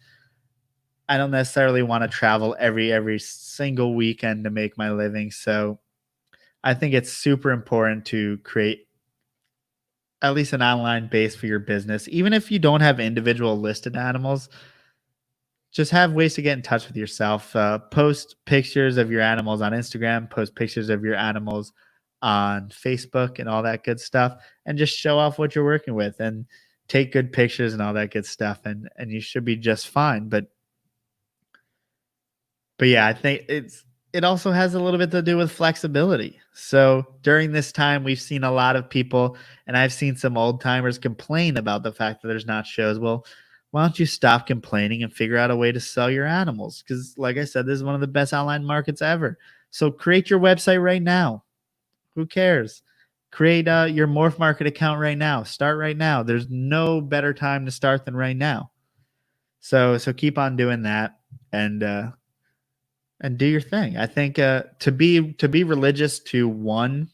I don't necessarily want to travel every single weekend to make my living. So I think it's super important to create at least an online base for your business. Even if you don't have individual listed animals, just have ways to get in touch with yourself. Post pictures of your animals on Instagram, post pictures of your animals on Facebook and all that good stuff, and just show off what you're working with and take good pictures and all that good stuff. And you should be just fine. But yeah, I think it also has a little bit to do with flexibility. So during this time, we've seen a lot of people, and I've seen some old timers complain about the fact that there's not shows. Well, why don't you stop complaining and figure out a way to sell your animals? Because, like I said, this is one of the best online markets ever. So create your website right now. Who cares? Create your Morph Market account right now. Start right now. There's no better time to start than right now. So keep on doing that, and do your thing. I think to be religious to one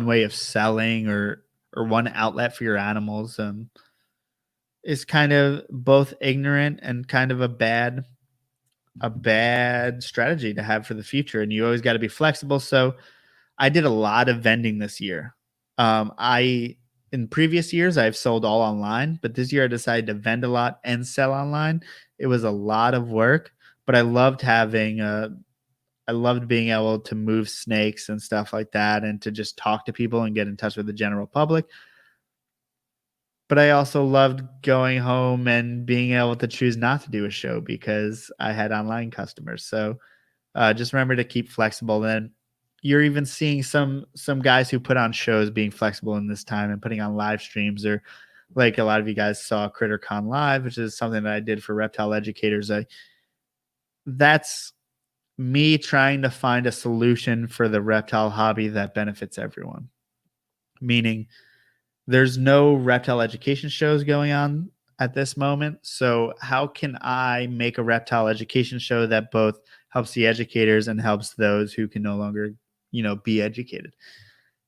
way of selling, or one outlet for your animals, is kind of both ignorant and kind of a bad strategy to have for the future. And you always got to be flexible. So I did a lot of vending this year. I In previous years I've sold all online, but this year I decided to vend a lot and sell online. It was a lot of work, but I loved being able to move snakes and stuff like that, and to just talk to people and get in touch with the general public. But I also loved going home and being able to choose not to do a show because I had online customers. So just remember to keep flexible. Then you're even seeing some guys who put on shows being flexible in this time and putting on live streams, or like a lot of you guys saw CritterCon Live, which is something that I did for reptile educators. That's me trying to find a solution for the reptile hobby that benefits everyone. Meaning, there's no reptile education shows going on at this moment. So how can I make a reptile education show that both helps the educators and helps those who can no longer, be educated?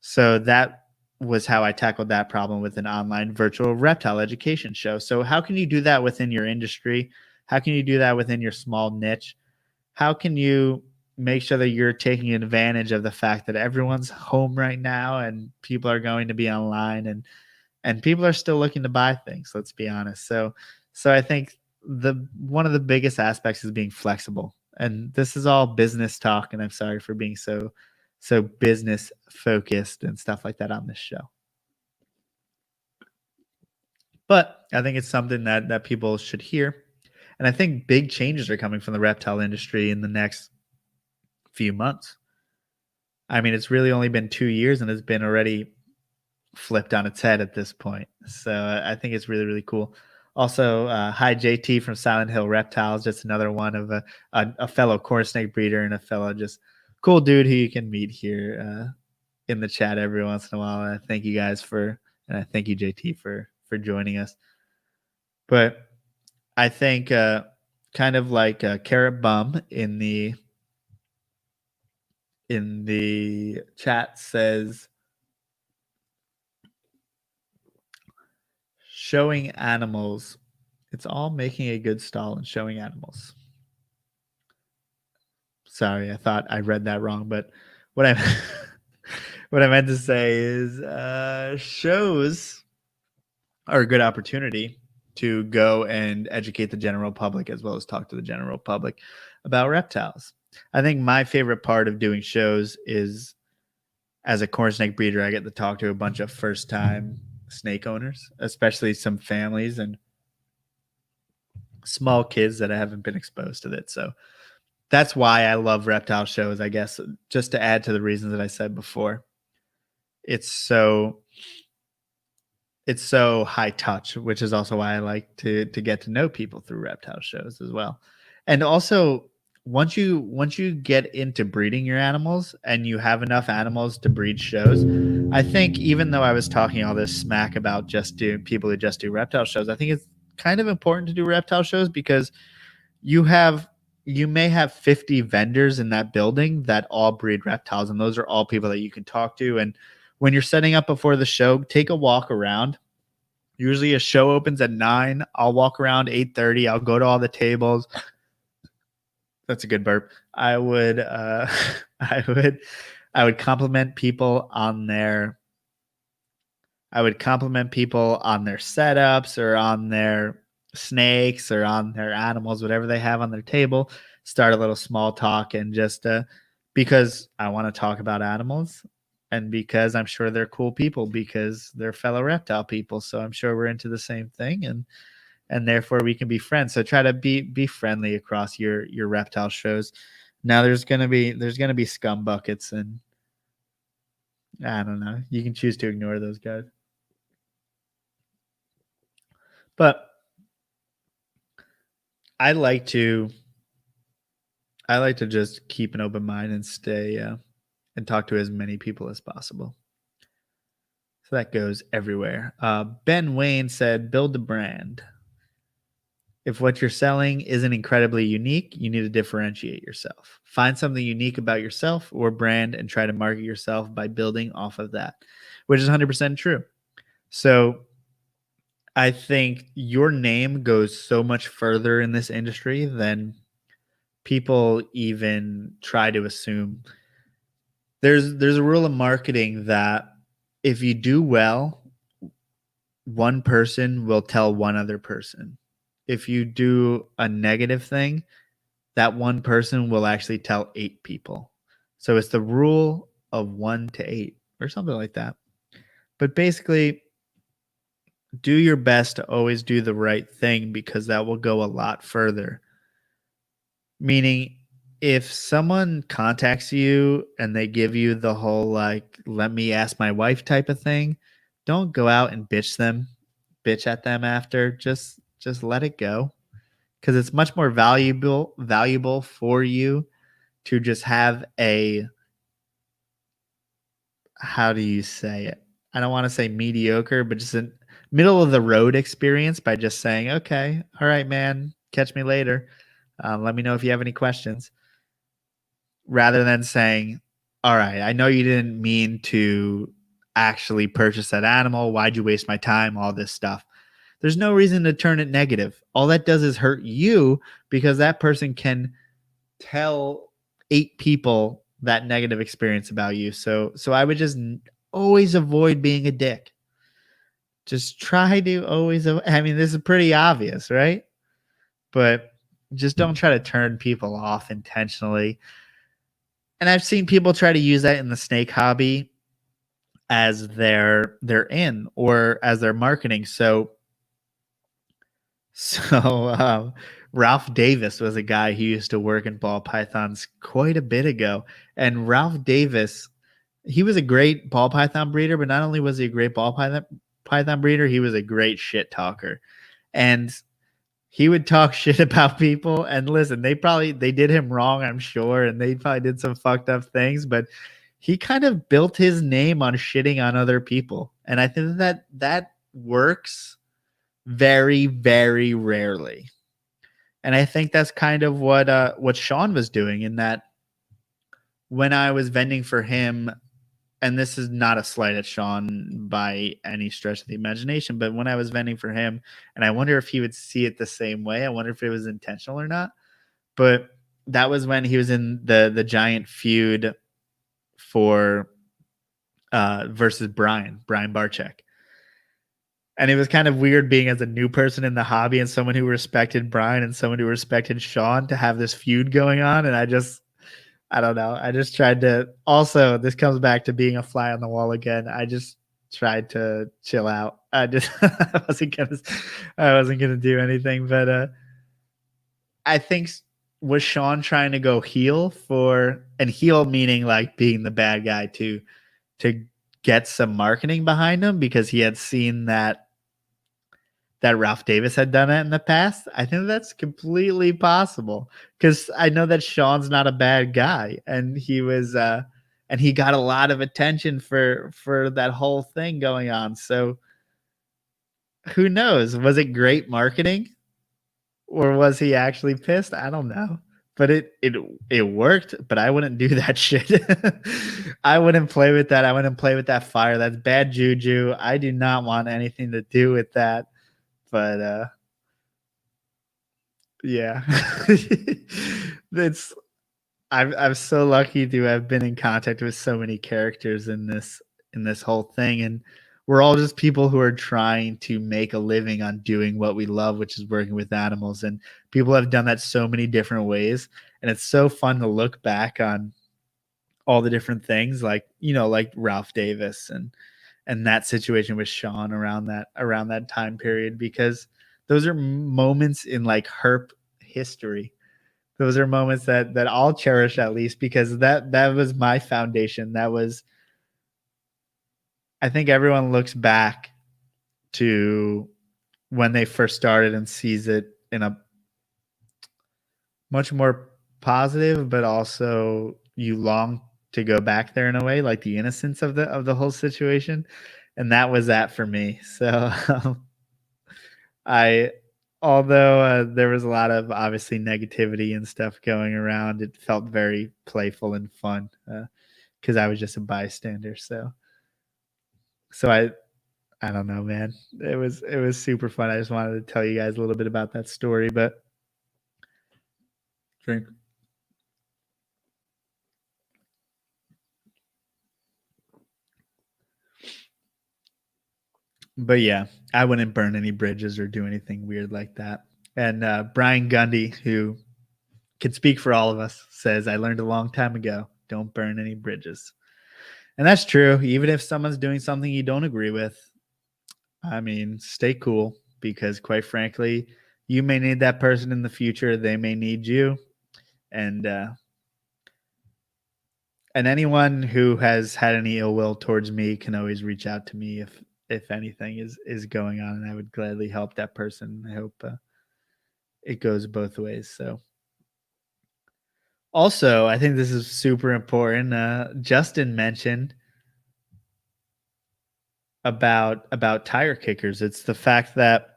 So that was how I tackled that problem with an online virtual reptile education show. So how can you do that within your industry? How can you do that within your small niche? How can you make sure that you're taking advantage of the fact that everyone's home right now and people are going to be online, and people are still looking to buy things, let's be honest. So I think one of the biggest aspects is being flexible. And this is all business talk, and I'm sorry for being so business focused and stuff like that on this show. But I think it's something that people should hear. And I think big changes are coming from the reptile industry in the next few months. I mean, it's really only been 2 years and it's been already flipped on its head at this point. So I think it's really, really cool. Also, hi JT from Silent Hill Reptiles, just another one of a fellow corn snake breeder and a fellow just cool dude who you can meet here in the chat every once in a while. And I thank you guys and I thank you JT for joining us. But I think kind of like Carrot Bum in the chat says, showing animals. It's all making a good stall and showing animals. Sorry, I thought I read that wrong, but what I what I meant to say is shows are a good opportunity to go and educate the general public as well as talk to the general public about reptiles. I think my favorite part of doing shows is, as a corn snake breeder, I get to talk to a bunch of first time snake owners, especially some families and small kids that haven't been exposed to it. So that's why I love reptile shows, I guess, just to add to the reasons that I said before. It's so high touch, which is also why I like to get to know people through reptile shows as well. And also, once you get into breeding your animals and you have enough animals to breed shows, I think even though I was talking all this smack about just do people who just do reptile shows, I think it's kind of important to do reptile shows because you may have 50 vendors in that building that all breed reptiles, and those are all people that you can talk to. And when you're setting up before the show, take a walk around. Usually a show opens at 9. I'll walk around 8:30. I'll go to all the tables. That's a good burp. I would I would compliment people on their setups or on their snakes or on their animals, whatever they have on their table. Start a little small talk and just because I want to talk about animals and because I'm sure they're cool people because they're fellow reptile people. So I'm sure we're into the same thing and therefore we can be friends. So try to be friendly across your reptile shows. Now there's gonna be scum buckets and I don't know. You can choose to ignore those guys. But I like to just keep an open mind and stay and talk to as many people as possible. So that goes everywhere. Ben Wayne said, build the brand. If what you're selling isn't incredibly unique, you need to differentiate yourself. Find something unique about yourself or brand and try to market yourself by building off of that, which is 100% true. So I think your name goes so much further in this industry than people even try to assume. There's a rule of marketing that if you do well, one person will tell one other person. If you do a negative thing, that one person will actually tell 8 people. So it's the rule of 1 to 8 or something like that. But basically, do your best to always do the right thing because that will go a lot further. Meaning, if someone contacts you and they give you the whole like let me ask my wife type of thing, don't go out and bitch at them after. Just let it go, because it's much more valuable for you to just have a, how do you say it, I don't want to say mediocre, but just a middle of the road experience by just saying, okay, all right, man, catch me later, let me know if you have any questions, rather than saying, all right, I know you didn't mean to actually purchase that animal. Why'd you waste my time? All this stuff. There's no reason to turn it negative. All that does is hurt you because that person can tell 8 people that negative experience about you. So I would just always avoid being a dick. Just try to always, I mean, this is pretty obvious, right? but just don't try to turn people off intentionally. And I've seen people try to use that in the snake hobby as their in or as their marketing. So Ralph Davis was a guy who used to work in ball pythons quite a bit ago, and Ralph Davis, he was a great ball python breeder, but not only was he a great python breeder, he was a great shit talker, and he would talk shit about people. And listen, they did him wrong, I'm sure, and they probably did some fucked up things, but he kind of built his name on shitting on other people, and I think that works very, very rarely. And I think that's kind of what Sean was doing, in that when I was vending for him, and this is not a slight at Sean by any stretch of the imagination, but when I was vending for him, and I wonder if he would see it the same way. I wonder if it was intentional or not. But that was when he was in the giant feud for versus Brian Barczyk. And it was kind of weird being as a new person in the hobby and someone who respected Brian and someone who respected Sean to have this feud going on. And I don't know. I just tried to, also, this comes back to being a fly on the wall again. I just tried to chill out. I wasn't gonna do anything, but I think was Sean trying to go heel for, and heel meaning like being the bad guy to get some marketing behind him because he had seen that Ralph Davis had done it in the past. I think that's completely possible because I know that Sean's not a bad guy, and he was, and he got a lot of attention for that whole thing going on. So who knows? Was it great marketing, or was he actually pissed? I don't know. But it worked. But I wouldn't do that shit. I wouldn't play with that. I wouldn't play with that fire. That's bad juju. I do not want anything to do with that. But yeah. It's I'm so lucky to have been in contact with so many characters in this whole thing, and we're all just people who are trying to make a living on doing what we love, which is working with animals. And people have done that so many different ways, and it's so fun to look back on all the different things, like, like Ralph Davis and that situation with Sean around that time period, because those are moments in like herp history. Those are moments that I'll cherish, at least, because that was my foundation. That was, I think everyone looks back to when they first started and sees it in a much more positive, but also you long to go back there in a way, like the innocence of the whole situation. And that was that for me. So I, although there was a lot of obviously negativity and stuff going around, it felt very playful and fun because I was just a bystander. So I don't know, man. It was super fun. I just wanted to tell you guys a little bit about that story, but drink. But yeah, I wouldn't burn any bridges or do anything weird like that. And Brian Gundy, who can speak for all of us, says, I learned a long time ago, don't burn any bridges. And that's true. Even if someone's doing something you don't agree with, I mean, stay cool, because quite frankly, you may need that person in the future. They may need you. And anyone who has had any ill will towards me can always reach out to me if anything is going on, and I would gladly help that person. I hope it goes both ways. So also, I think this is super important. Justin mentioned about tire kickers. It's the fact that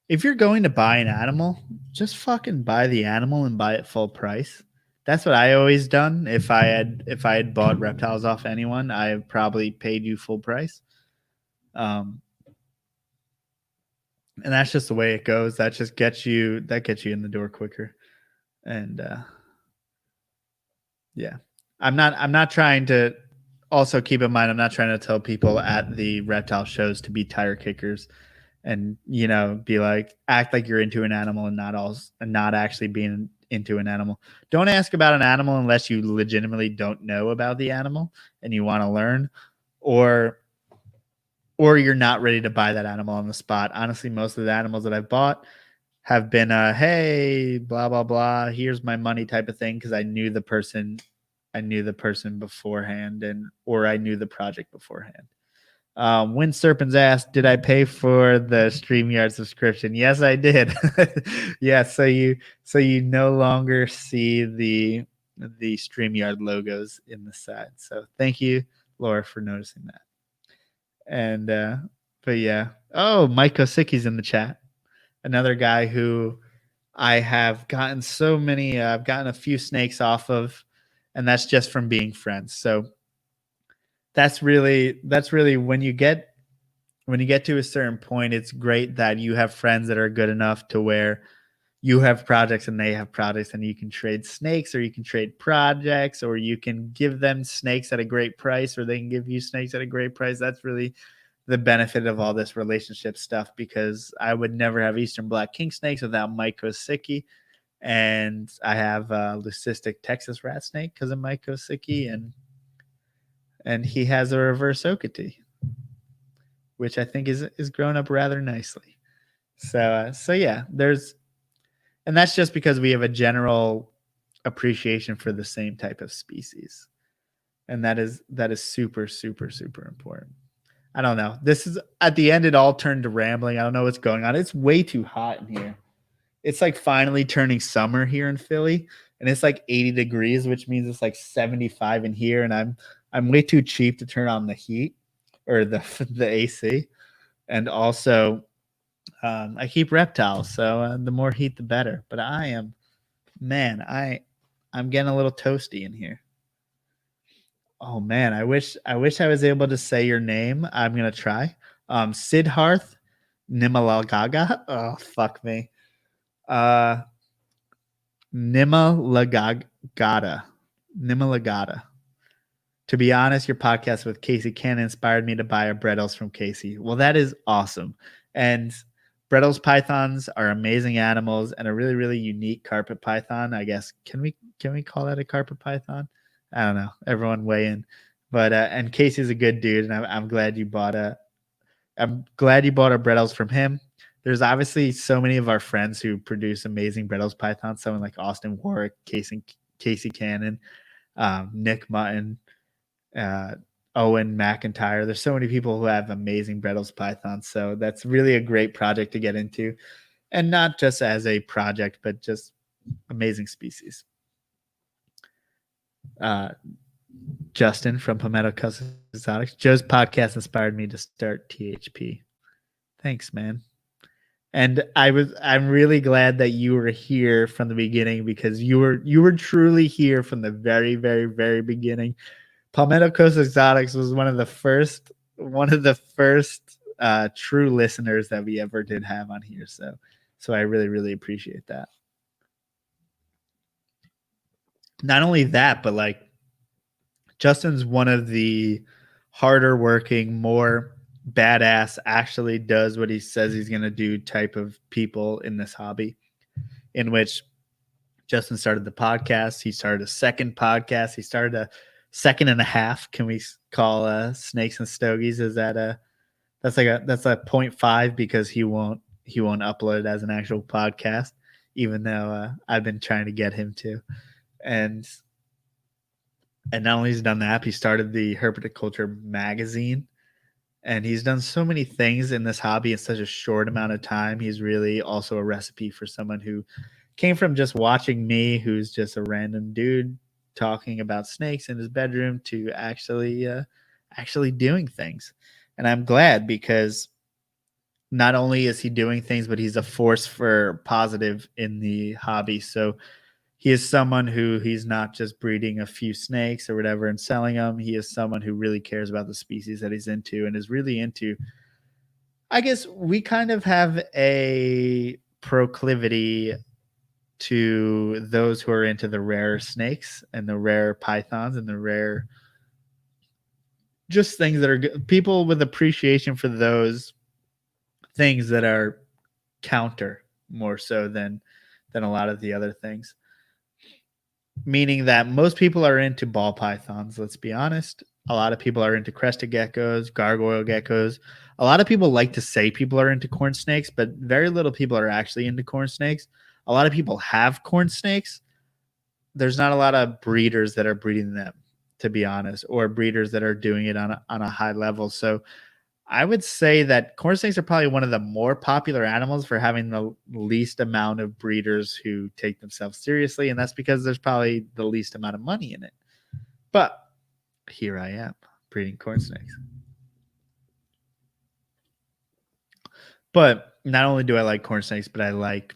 if you're going to buy an animal, just fucking buy the animal and buy it full price. That's what I always done. If I had bought reptiles off anyone, I probably paid you full price. Um, and that's just the way it goes. That gets you in the door quicker. And yeah, I'm not trying to. Also, keep in mind, I'm not trying to tell people at the reptile shows to be tire kickers. and be like, act like you're into an animal and not actually being into an animal. Don't ask about an animal unless you legitimately don't know about the animal and you want to learn, or you're not ready to buy that animal on the spot. Honestly, most of the animals that I've bought have been hey, blah blah blah, here's my money type of thing, because I knew the person beforehand, or I knew the project beforehand. Wind Serpents asked, did I pay for the StreamYard subscription? Yes, I did. Yeah, so you no longer see the StreamYard logos in the side. So thank you, Laura, for noticing that. And but yeah. Oh, Mike Kosicki's in the chat. Another guy who I have gotten I've gotten a few snakes off of, and that's just from being friends. So that's really when you get to a certain point, it's great that you have friends that are good enough to where you have projects and they have projects, and you can trade snakes, or you can trade projects, or you can give them snakes at a great price, or they can give you snakes at a great price. That's really the benefit of all this relationship stuff, because I would never have Eastern Black King snakes without Mike Kosicki. And I have a leucistic Texas rat snake because of Mike Kosicki, and he has a reverse Okati, which I think is grown up rather nicely. So yeah, and that's just because we have a general appreciation for the same type of species, and that is super super super important. I don't know. This is at the end. It all turned to rambling. I don't know what's going on. It's way too hot in here. It's like finally turning summer here in Philly, and it's like 80 degrees, which means it's like 75 in here, and I'm way too cheap to turn on the heat or the the AC. And also, I keep reptiles, so the more heat the better. But I'm getting a little toasty in here. Oh man, I wish I was able to say your name. I'm gonna try. Siddharth Nimalagaga. Oh fuck me. Uh, Nimalagada. Nimalagada. To be honest, your podcast with Casey Cannon inspired me to buy a Brettles from Casey. Well, that is awesome. And Brettles pythons are amazing animals, and a really, really unique carpet python. I guess can we call that a carpet python? I don't know. Everyone weigh in. But and Casey's a good dude, and I'm glad you bought a Brettles from him. There's obviously so many of our friends who produce amazing Brettles pythons. Someone like Austin Warwick, Casey Cannon, Nick Mutton, Owen McIntyre. There's so many people who have amazing Brettles pythons. So that's really a great project to get into, and not just as a project, but just amazing species. Justin from Palmetto Coast Exotics. Joe's podcast inspired me to start THP. Thanks, man. And I'm really glad that you were here from the beginning, because you were truly here from the very, very, very beginning. Palmetto Coast Exotics was one of the first true listeners that we ever did have on here. So I really, really appreciate that. Not only that, but like, Justin's one of the harder working, more badass, actually does what he says he's going to do type of people in this hobby, in which Justin started the podcast. He started a second podcast. He started a second and a half. Can we call Snakes and Stogies? Is that that's a 0.5, because he won't upload it as an actual podcast, even though I've been trying to get him to. And not only he's done that, he started the Herpetoculture magazine, and he's done so many things in this hobby in such a short amount of time. He's really also a recipe for someone who came from just watching me, who's just a random dude talking about snakes in his bedroom, to actually doing things. And I'm glad, because not only is he doing things, but he's a force for positive in the hobby. So he is someone who, he's not just breeding a few snakes or whatever and selling them. He is someone who really cares about the species that he's into, and is really into, I guess we kind of have a proclivity to those who are into the rare snakes and the rare pythons and the rare just things that are good. People with appreciation for those things that are counter more so than a lot of the other things. Meaning that most people are into ball pythons, let's be honest. A lot of people are into crested geckos, gargoyle geckos. A lot of people like to say people are into corn snakes, but very little people are actually into corn snakes. A lot of people have corn snakes. There's not a lot of breeders that are breeding them, to be honest, or breeders that are doing it on a high level. So I would say that corn snakes are probably one of the more popular animals for having the least amount of breeders who take themselves seriously, and that's because there's probably the least amount of money in it. But here I am breeding corn snakes. But not only do I like corn snakes, but I like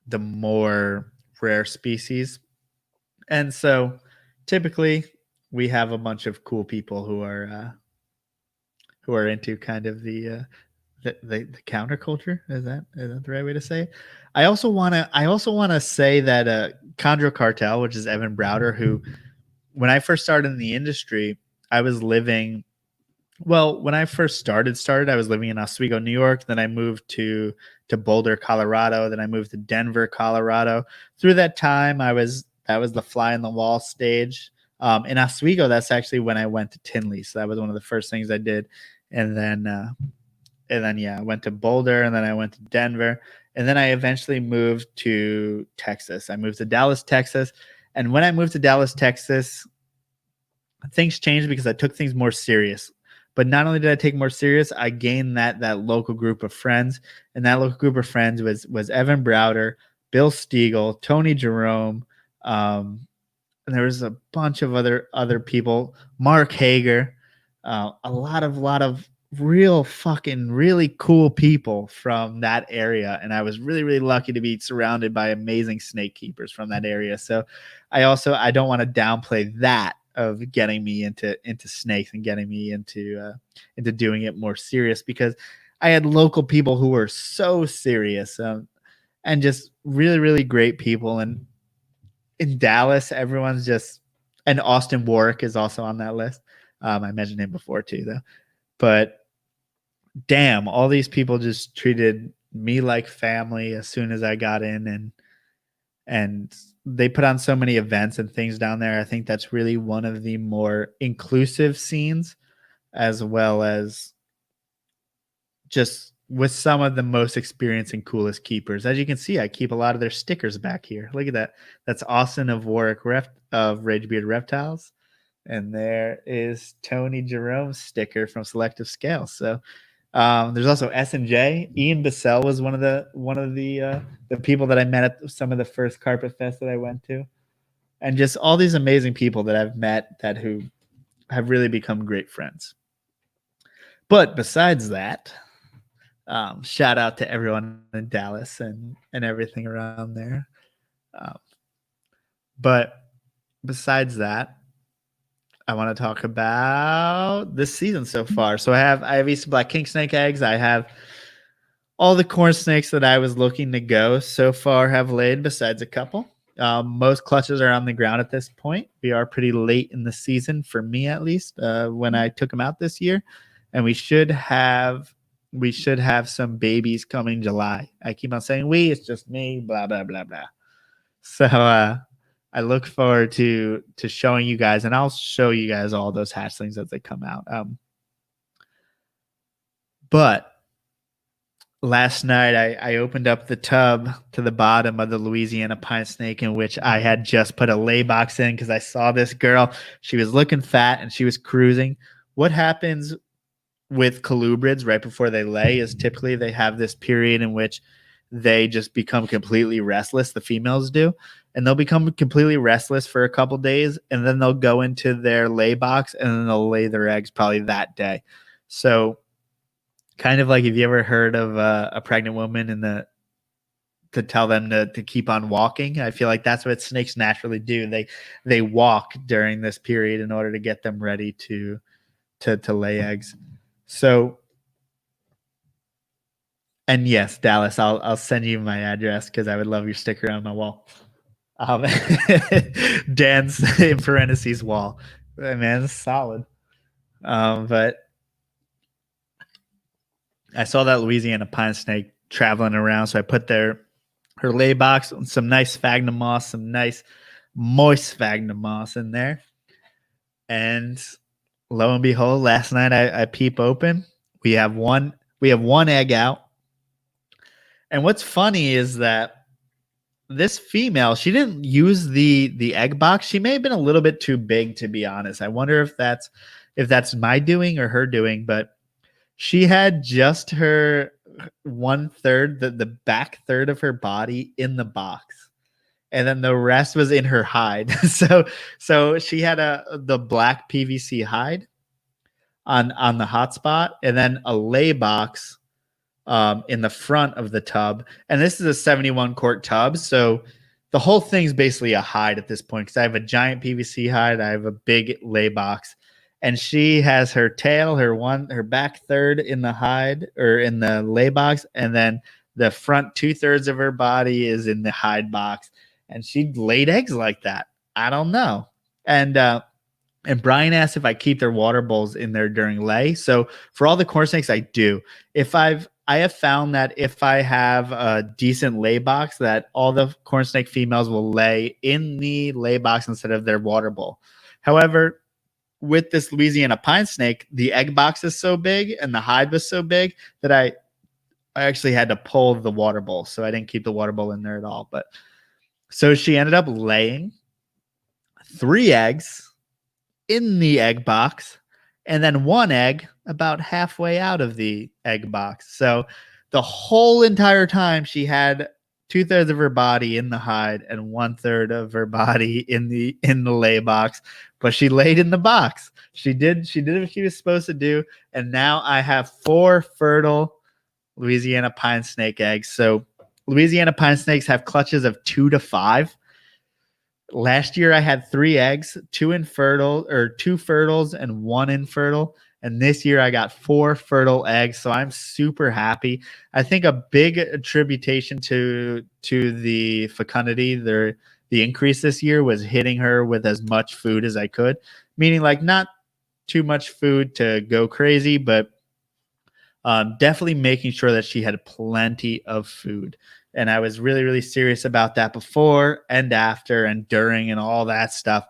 the more rare species. And so typically we have a bunch of cool people who are into kind of the counterculture. Is that the right way to say it? I also want to say that Chondro Cartel, which is Evan Browder, who when I first started in the industry, I was living. Well, when I first started, I was living in Oswego, New York. Then I moved to Boulder, Colorado. Then I moved to Denver, Colorado. Through that time, that was the fly in the wall stage. In Oswego, that's actually when I went to Tinley. So that was one of the first things I did. And then yeah, I went to Boulder, and then I went to Denver, and then I eventually moved to Texas. I moved to Dallas, Texas, and when I moved to Dallas, Texas, things changed because I took things more serious. But not only did I take more serious, I gained that local group of friends, and that local group of friends was Evan Browder, Bill Stiegel, Tony Jerome, and there was a bunch of other people, Mark Hager, a lot of real fucking really cool people from that area, and I was really lucky to be surrounded by amazing snake keepers from that area. So I don't want to downplay that of getting me into snakes and getting me into doing it more serious, because I had local people who were so serious, and just really great people. And in Dallas, everyone's just, and Austin Warwick is also on that list. I mentioned him before too, though. But damn, all these people just treated me like family as soon as I got in, and they put on so many events and things down there. I think that's really one of the more inclusive scenes, as well as just with some of the most experienced and coolest keepers. As you can see, I keep a lot of their stickers back here. Look at that. That's Austin of Warwick of Ragebeard Reptiles. And there is Tony Jerome's sticker from Selective Scale. So there's also S&J. Ian Bissell was one of the people that I met at some of the first Carpet Fest that I went to. And just all these amazing people that I've met who have really become great friends. But besides that, shout out to everyone in Dallas and everything around there. But besides that, I want to talk about this season so far. So I have Eastern Black King Snake eggs. I have all the corn snakes that I was looking to go so far have laid, besides a couple. Most clutches are on the ground at this point. We are pretty late in the season, for me at least, when I took them out this year, and we should have some babies coming July. I keep on saying we, it's just me, blah blah blah blah. So I look forward to showing you guys, and I'll show you guys all those hatchlings as they come out. But last night I opened up the tub to the bottom of the Louisiana pine snake, in which I had just put a lay box in because I saw this girl. She was looking fat and she was cruising. What happens with colubrids right before they lay is typically they have this period in which they just become completely restless. The females do. And they'll become completely restless for a couple days, and then they'll go into their lay box, and then they'll lay their eggs probably that day. So kind of like, if you ever heard of a pregnant woman and to tell them to keep on walking, I feel like that's what snakes naturally do. They walk during this period in order to get them ready to lay eggs. So, and yes, Dallas, I'll send you my address because I would love your sticker on my wall. Dan's in parentheses wall. Man, it's solid. But I saw that Louisiana pine snake traveling around, so I put her lay box, some nice sphagnum moss, some nice moist sphagnum moss in there, and lo and behold, last night I peep open. We have one egg out, and what's funny is that this female, she didn't use the egg box. She may have been a little bit too big, to be honest. I wonder if that's my doing or her doing, but she had just her 1/3, the back third of her body in the box, and then the rest was in her hide. So she had the black PVC hide on the hotspot, and then a lay box in the front of the tub. And this is a 71 quart tub, so the whole thing's basically a hide at this point because I have a giant PVC hide, I have a big lay box, and she has her tail, her back third in the hide or in the lay box, and then the front 2/3 of her body is in the hide box. And she laid eggs like that. I don't know. And Brian asked if I keep their water bowls in there during lay. So for all the corn snakes, I do. I have found that if I have a decent lay box, that all the corn snake females will lay in the lay box instead of their water bowl. However, with this Louisiana pine snake, the egg box is so big and the hide was so big that I actually had to pull the water bowl. So I didn't keep the water bowl in there at all. But so she ended up laying 3 eggs in the egg box, and then 1 egg about halfway out of the egg box. So the whole entire time she had 2/3 of her body in the hide and 1/3 of her body in the lay box, but she laid in the box. She did what she was supposed to do, and now I have 4 fertile Louisiana pine snake eggs. So Louisiana pine snakes have clutches of 2 to 5. Last year I had 3 eggs, 2 infertile or 2 fertiles and 1 infertile. And this year I got 4 fertile eggs. So I'm super happy. I think a big attribution to the fecundity, the increase this year was hitting her with as much food as I could, meaning like not too much food to go crazy, but definitely making sure that she had plenty of food. And I was really, really serious about that before and after and during and all that stuff.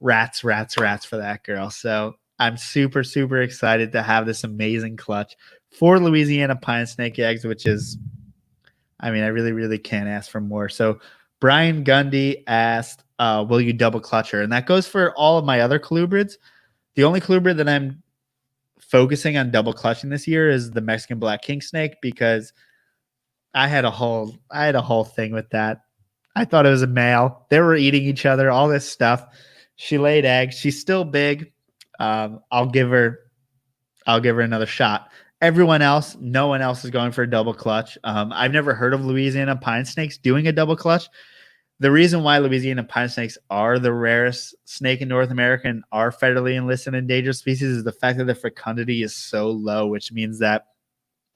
Rats for that girl. So I'm super, super excited to have this amazing clutch for Louisiana pine snake eggs, which is, I mean, I really, really can't ask for more. So Brian Gundy asked, will you double clutch her? And that goes for all of my other colubrids. The only colubrid that I'm focusing on double clutching this year is the Mexican black king snake, because I had a whole thing with that. I thought it was a male. They were eating each other, all this stuff. She laid eggs. She's still big. I'll give her another shot. Everyone else, no one else is going for a double clutch. I've never heard of Louisiana pine snakes doing a double clutch. The reason why Louisiana pine snakes are the rarest snake in North America and are federally enlisted endangered species is the fact that their fecundity is so low, which means that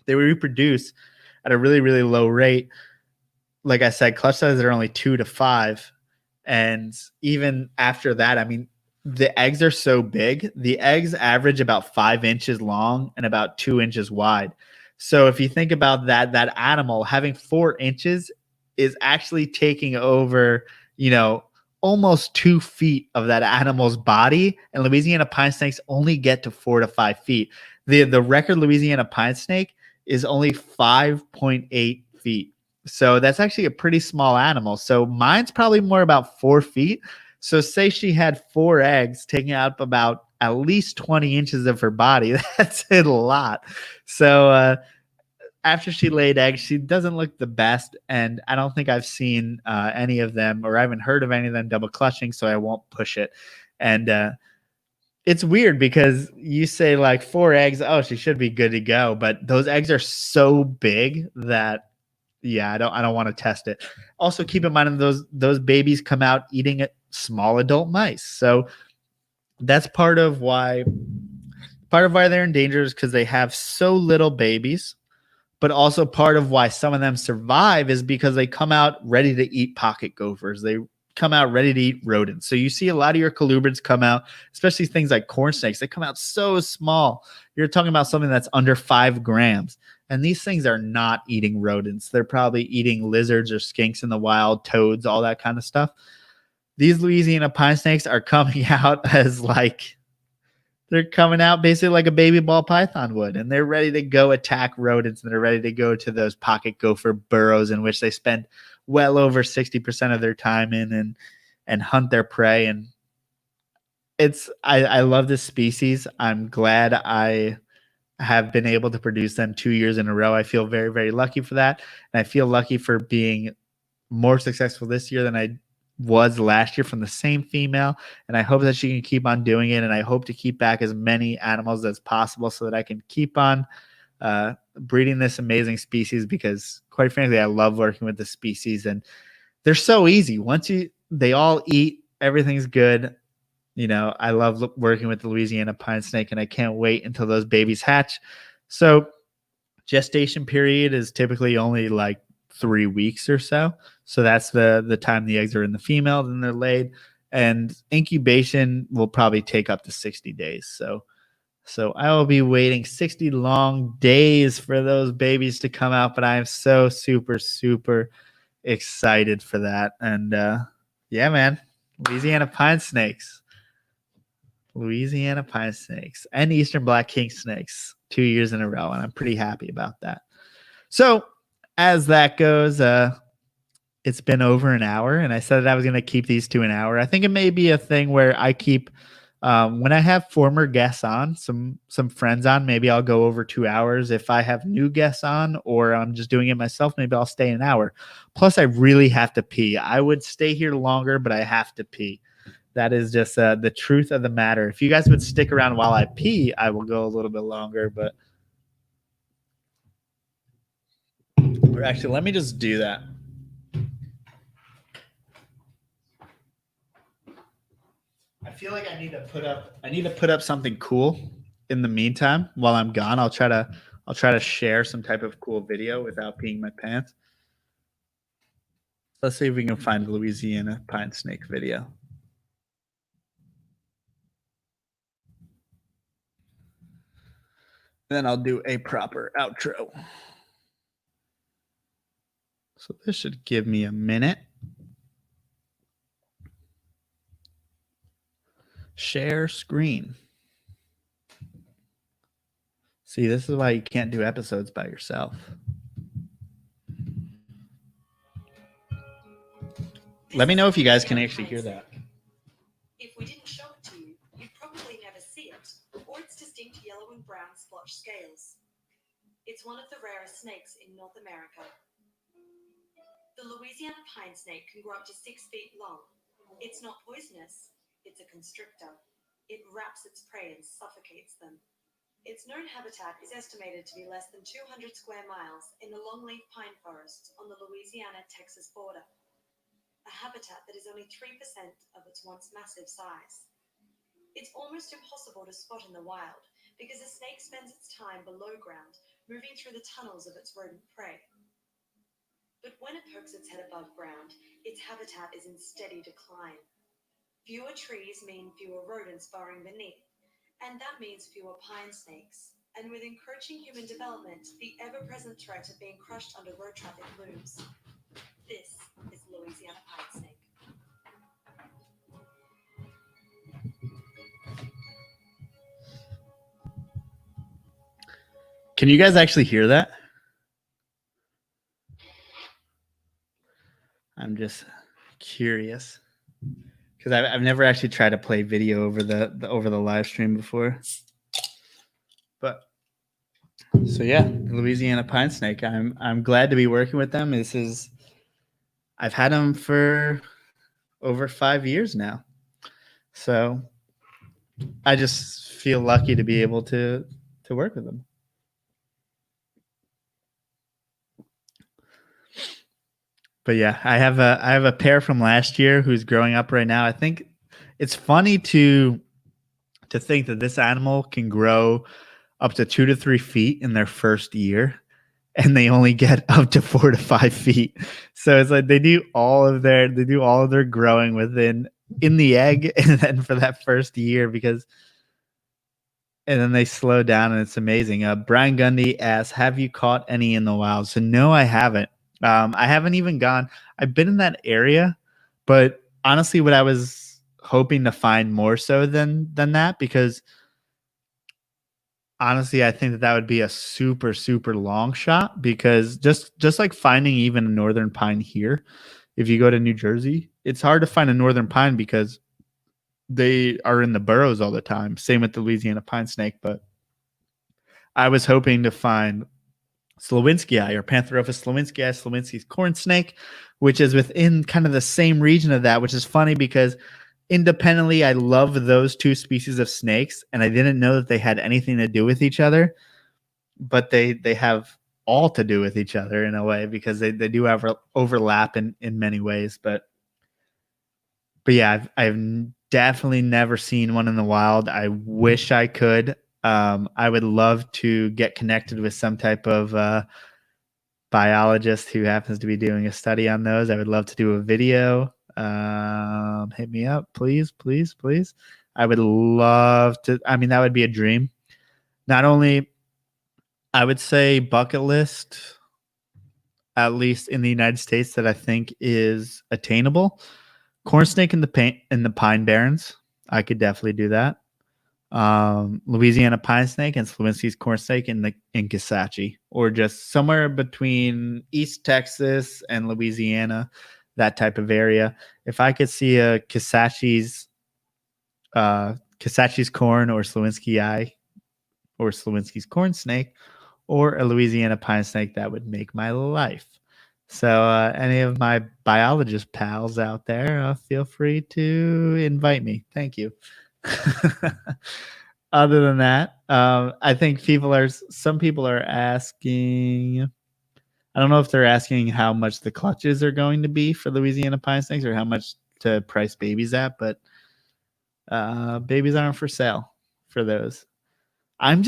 they reproduce at a really, really low rate. Like I said, clutch sizes are only 2 to 5. And even after that, I mean, the eggs are so big. The eggs average about 5 inches long and about 2 inches wide. So if you think about that animal having 4 inches is actually taking over, almost 2 feet of that animal's body. And Louisiana pine snakes only get to 4 to 5 feet. The record Louisiana pine snake is only 5.8 feet. So that's actually a pretty small animal. So mine's probably more about 4 feet. So say she had 4 eggs taking up about at least 20 inches of her body. That's a lot. So after she laid eggs, she doesn't look the best. And I don't think I've seen any of them, or I haven't heard of any of them double clutching, so I won't push it. And it's weird because you say like 4 eggs, oh, she should be good to go. But those eggs are so big that, yeah, I don't want to test it. Also, keep in mind those babies come out eating small adult mice. So that's part of why they're endangered, is because they have so little babies. But also part of why some of them survive is because they come out ready to eat pocket gophers. come out ready to eat rodents. So you see a lot of your colubrids come out, especially things like corn snakes. They come out so small. You're talking about something that's under 5 grams. And these things are not eating rodents. They're probably eating lizards or skinks in the wild, toads, all that kind of stuff. These Louisiana pine snakes are coming out as like they're coming out basically like a baby ball python would, and they're ready to go attack rodents, and they're ready to go to those pocket gopher burrows in which they spend well over 60% of their time in and hunt their prey. And I love this species. I'm glad I have been able to produce them 2 years in a row. I feel very, very lucky for that. And I feel lucky for being more successful this year than I was last year from the same female. And I hope that she can keep on doing it. And I hope to keep back as many animals as possible so that I can keep on breeding this amazing species, because quite frankly, I love working with the species and they're so easy. They all eat, everything's good. You know, I love working with the Louisiana pine snake, and I can't wait until those babies hatch. So gestation period is typically only like 3 weeks or so. So that's the time the eggs are in the female, then they're laid. And incubation will probably take up to 60 days. So I will be waiting 60 long days for those babies to come out, but I am so super, super excited for that. And yeah, man, Louisiana pine snakes. Louisiana pine snakes and Eastern black king snakes 2 years in a row, and I'm pretty happy about that. So as that goes, it's been over an hour, and I said that I was going to keep these to an hour. I think it may be a thing where I keep when I have former guests on, some friends on, maybe I'll go over 2 hours. If I have new guests on or I'm just doing it myself, maybe I'll stay an hour. Plus, I really have to pee. I would stay here longer, but I have to pee. That is just the truth of the matter. If you guys would stick around while I pee, I will go a little bit longer. But or actually, let me just do that. I feel like I need to put up something cool in the meantime while I'm gone. I'll try to share some type of cool video without peeing my pants. Let's see if we can find the Louisiana pine snake video. Then I'll do a proper outro. So this should give me a minute. Share screen. See, this is why you can't do episodes by yourself. Let me know if you guys can actually hear that. If we didn't show it to you, you'd probably never see it, or its distinct yellow and brown splotched scales. It's one of the rarest snakes in North America. The Louisiana pine snake can grow up to 6 feet long. It's not poisonous, it's a constrictor. It wraps its prey and suffocates them. Its known habitat is estimated to be less than 200 square miles in the longleaf pine forests on the Louisiana-Texas border, a habitat that is only 3% of its once massive size. It's almost impossible to spot in the wild because the snake spends its time below ground, moving through the tunnels of its rodent prey. But when it pokes its head above ground, its habitat is in steady decline. Fewer trees mean fewer rodents burrowing beneath, and that means fewer pine snakes. And with encroaching human development, the ever-present threat of being crushed under road traffic looms. This is Louisiana pine snake. Can you guys actually hear that? I'm just curious because I've never actually tried to play video over the live stream before. But so yeah, Louisiana pine snake. I'm glad to be working with them. I've had them for over 5 years now, so I just feel lucky to be able to work with them. But yeah, I have a pair from last year who's growing up right now. I think it's funny to think that this animal can grow up to 2 to 3 feet in their first year. and they only get up to 4 to 5 feet. So it's like they do all of their growing within in the egg, and then for that first year, because and then they slow down, and it's amazing. Brian Gundy asks, "Have you caught any in the wild?" So no, I haven't. I haven't even gone. I've been in that area, but honestly, what I was hoping to find more so than that, because honestly, I think that that would be a super super long shot, because just like finding even a northern pine here, if you go to New Jersey, it's hard to find a northern pine because they are in the burrows all the time. Same with the Louisiana pine snake, but I was hoping to find Slowinskii or Pantherophis slowinskii, Slowinski's corn snake, which is within kind of the same region of that, which is funny because independently, I love those two species of snakes, and I didn't know that they had anything to do with each other, but they have all to do with each other in a way, because they do have overlap in many ways. But yeah, I've definitely never seen one in the wild. I wish I could. I would love to get connected with some type of biologist who happens to be doing a study on those. I would love to do a video. Hit me up, please, please, please. I would love to. I mean, that would be a dream. Not only, I would say bucket list, at least in the United States, that I think is attainable. Corn snake in the Pine Barrens. I could definitely do that. Louisiana pine snake and Slowinski's corn snake in Kisatchie, or just somewhere between East Texas and Louisiana, that type of area. If I could see a Kisatchie's corn, or Slowinski or Slowinski's corn snake, or a Louisiana pine snake, that would make my life. So, any of my biologist pals out there, feel free to invite me. Thank you. Other than that, I think some people are asking. I don't know if they're asking how much the clutches are going to be for Louisiana pine snakes, or how much to price babies at, but babies aren't for sale for those. I'm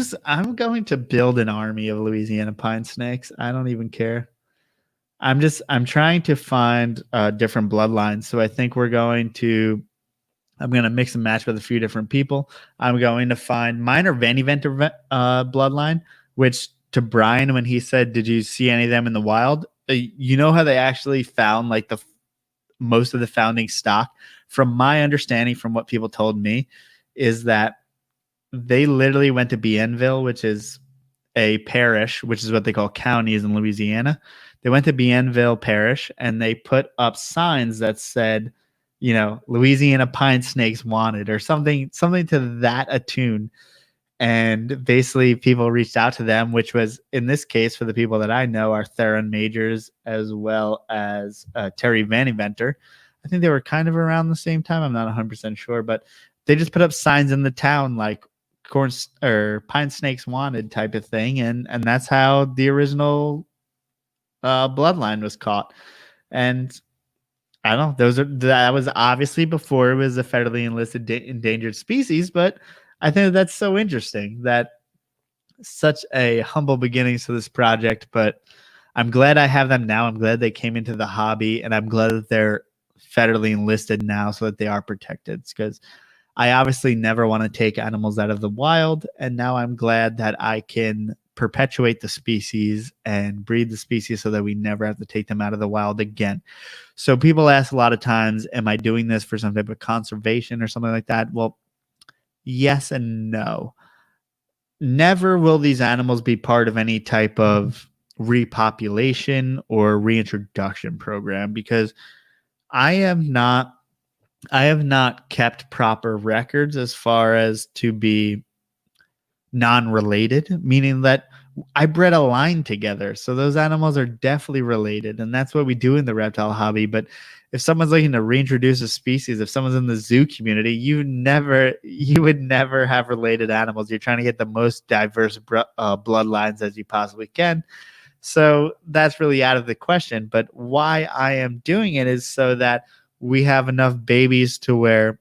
going to build an army of Louisiana pine snakes. I don't even care. I'm trying to find different bloodlines. So I think I'm going to mix and match with a few different people. I'm going to find minor Van Eventer bloodline, which to Brian, when he said, "Did you see any of them in the wild?" You know how they actually found like most of the founding stock. From my understanding, from what people told me, is that they literally went to Bienville, which is a parish, which is what they call counties in Louisiana. They went to Bienville Parish, and they put up signs that said, Louisiana pine snakes wanted, or something to that attune. And basically people reached out to them, which was, in this case, for the people that I know, are Theron Majors, as well as Terry Van Eventer. I think they were kind of around the same time. I'm not 100% sure, but they just put up signs in the town like corn or pine snakes wanted type of thing. And that's how the original bloodline was caught. And I don't know. That was obviously before it was a federally enlisted endangered species, but I think that's so interesting, that such a humble beginnings to this project. But I'm glad I have them now. I'm glad they came into the hobby, and I'm glad that they're federally enlisted now, so that they are protected. Because I obviously never want to take animals out of the wild, and now I'm glad that I can perpetuate the species and breed the species so that we never have to take them out of the wild again. So people ask a lot of times, am I doing this for some type of conservation or something like that? Well, yes and no. Never will these animals be part of any type of repopulation or reintroduction program, because I have not kept proper records as far as to be non-related, meaning that I bred a line together. So those animals are definitely related. And that's what we do in the reptile hobby. But if someone's looking to reintroduce a species, if someone's in the zoo community, you would never have related animals. You're trying to get the most diverse bloodlines as you possibly can. So that's really out of the question. But why I am doing it is so that we have enough babies to where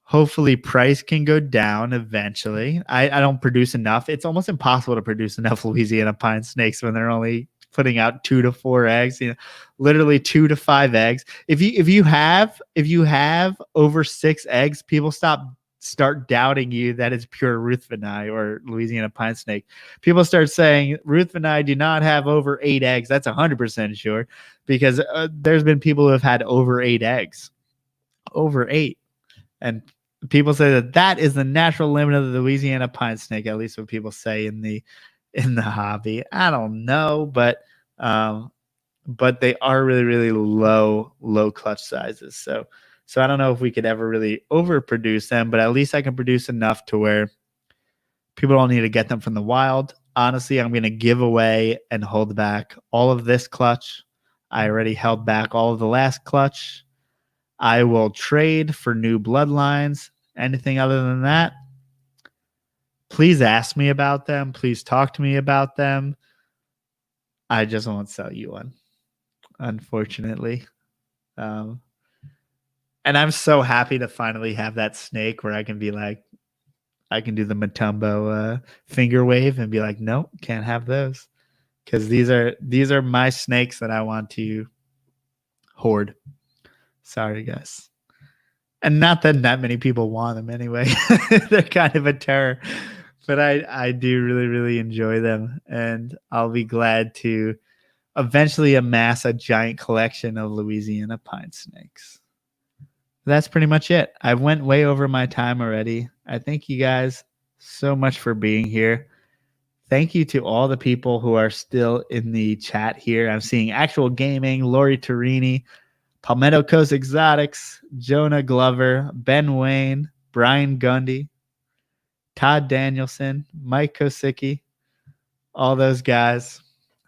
Hopefully price can go down eventually. I don't produce enough. It's almost impossible to produce enough Louisiana pine snakes when they're only putting out 2 to 4 eggs, literally 2 to 5 eggs. If you have over 6 eggs, people start doubting you that it's pure Ruthveni or Louisiana pine snake. People start saying Ruthveni do not have over 8 eggs. That's 100% sure, because there's been people who have had over 8 eggs, over 8. And people say that is the natural limit of the Louisiana pine snake, at least what people say in the hobby. I don't know, but they are really, really low clutch sizes. So I don't know if we could ever really overproduce them, but at least I can produce enough to where people don't need to get them from the wild. Honestly, I'm going to give away and hold back all of this clutch. I already held back all of the last clutch. I will trade for new bloodlines. Anything other than that, please ask me about them. Please talk to me about them. I just won't sell you one, unfortunately. And I'm so happy to finally have that snake where I can be like, I can do the Matumbo finger wave and be like, nope, can't have those, because these are my snakes that I want to hoard. Sorry, guys. And not that many people want them anyway. They're kind of a terror, but I do really, really enjoy them, and I'll be glad to eventually amass a giant collection of Louisiana pine snakes. That's pretty much it. I went way over my time already. I thank you guys so much for being here. Thank you to all the people who are still in the chat here. I'm seeing Actual Gaming, Lori Torini, Palmetto Coast Exotics, Jonah Glover, Ben Wayne, Brian Gundy, Todd Danielson, Mike Kosicki, all those guys.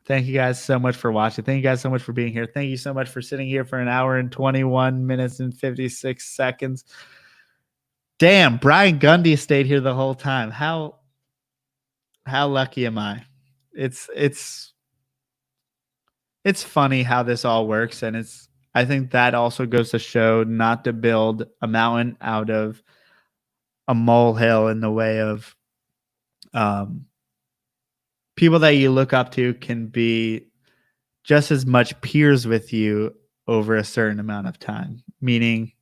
Thank you guys so much for watching. Thank you guys so much for being here. Thank you so much for sitting here for an hour and 21 minutes and 56 seconds. Damn, Brian Gundy stayed here the whole time. How lucky am I? It's funny how this all works, and I think that also goes to show not to build a mountain out of a molehill in the way of people that you look up to can be just as much peers with you over a certain amount of time. Meaning,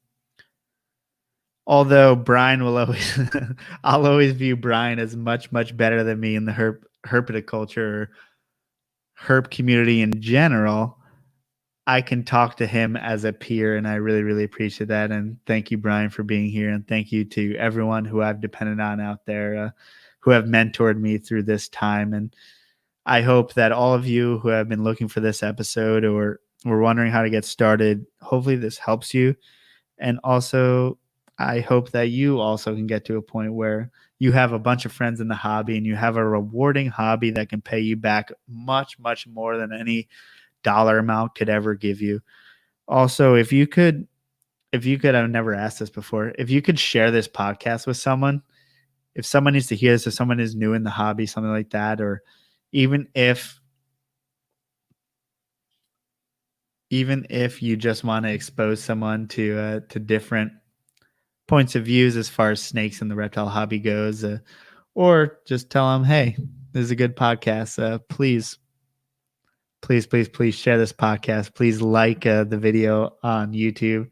although Brian will always, I'll always view Brian as much, much better than me in the herpetoculture or herp community in general, I can talk to him as a peer, and I really, really appreciate that. And thank you, Brian, for being here. And thank you to everyone who I've depended on out there, who have mentored me through this time. And I hope that all of you who have been looking for this episode or were wondering how to get started, hopefully this helps you. And also, I hope that you also can get to a point where you have a bunch of friends in the hobby and you have a rewarding hobby that can pay you back much, much more than any dollar amount could ever give you. Also, if you could, I've never asked this before, if you could share this podcast with someone, if someone needs to hear this, if someone is new in the hobby, something like that, or even if you just want to expose someone to different points of views as far as snakes and the reptile hobby goes, or just tell them, hey, this is a good podcast. Please share this podcast. Please like the video on YouTube.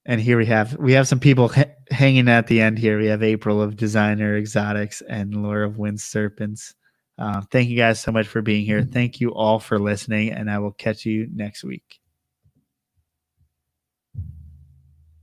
And here we have some people hanging at the end here. We have April of Designer Exotics and Laura of Wind Serpents. Thank you guys so much for being here. Thank you all for listening, and I will catch you next week.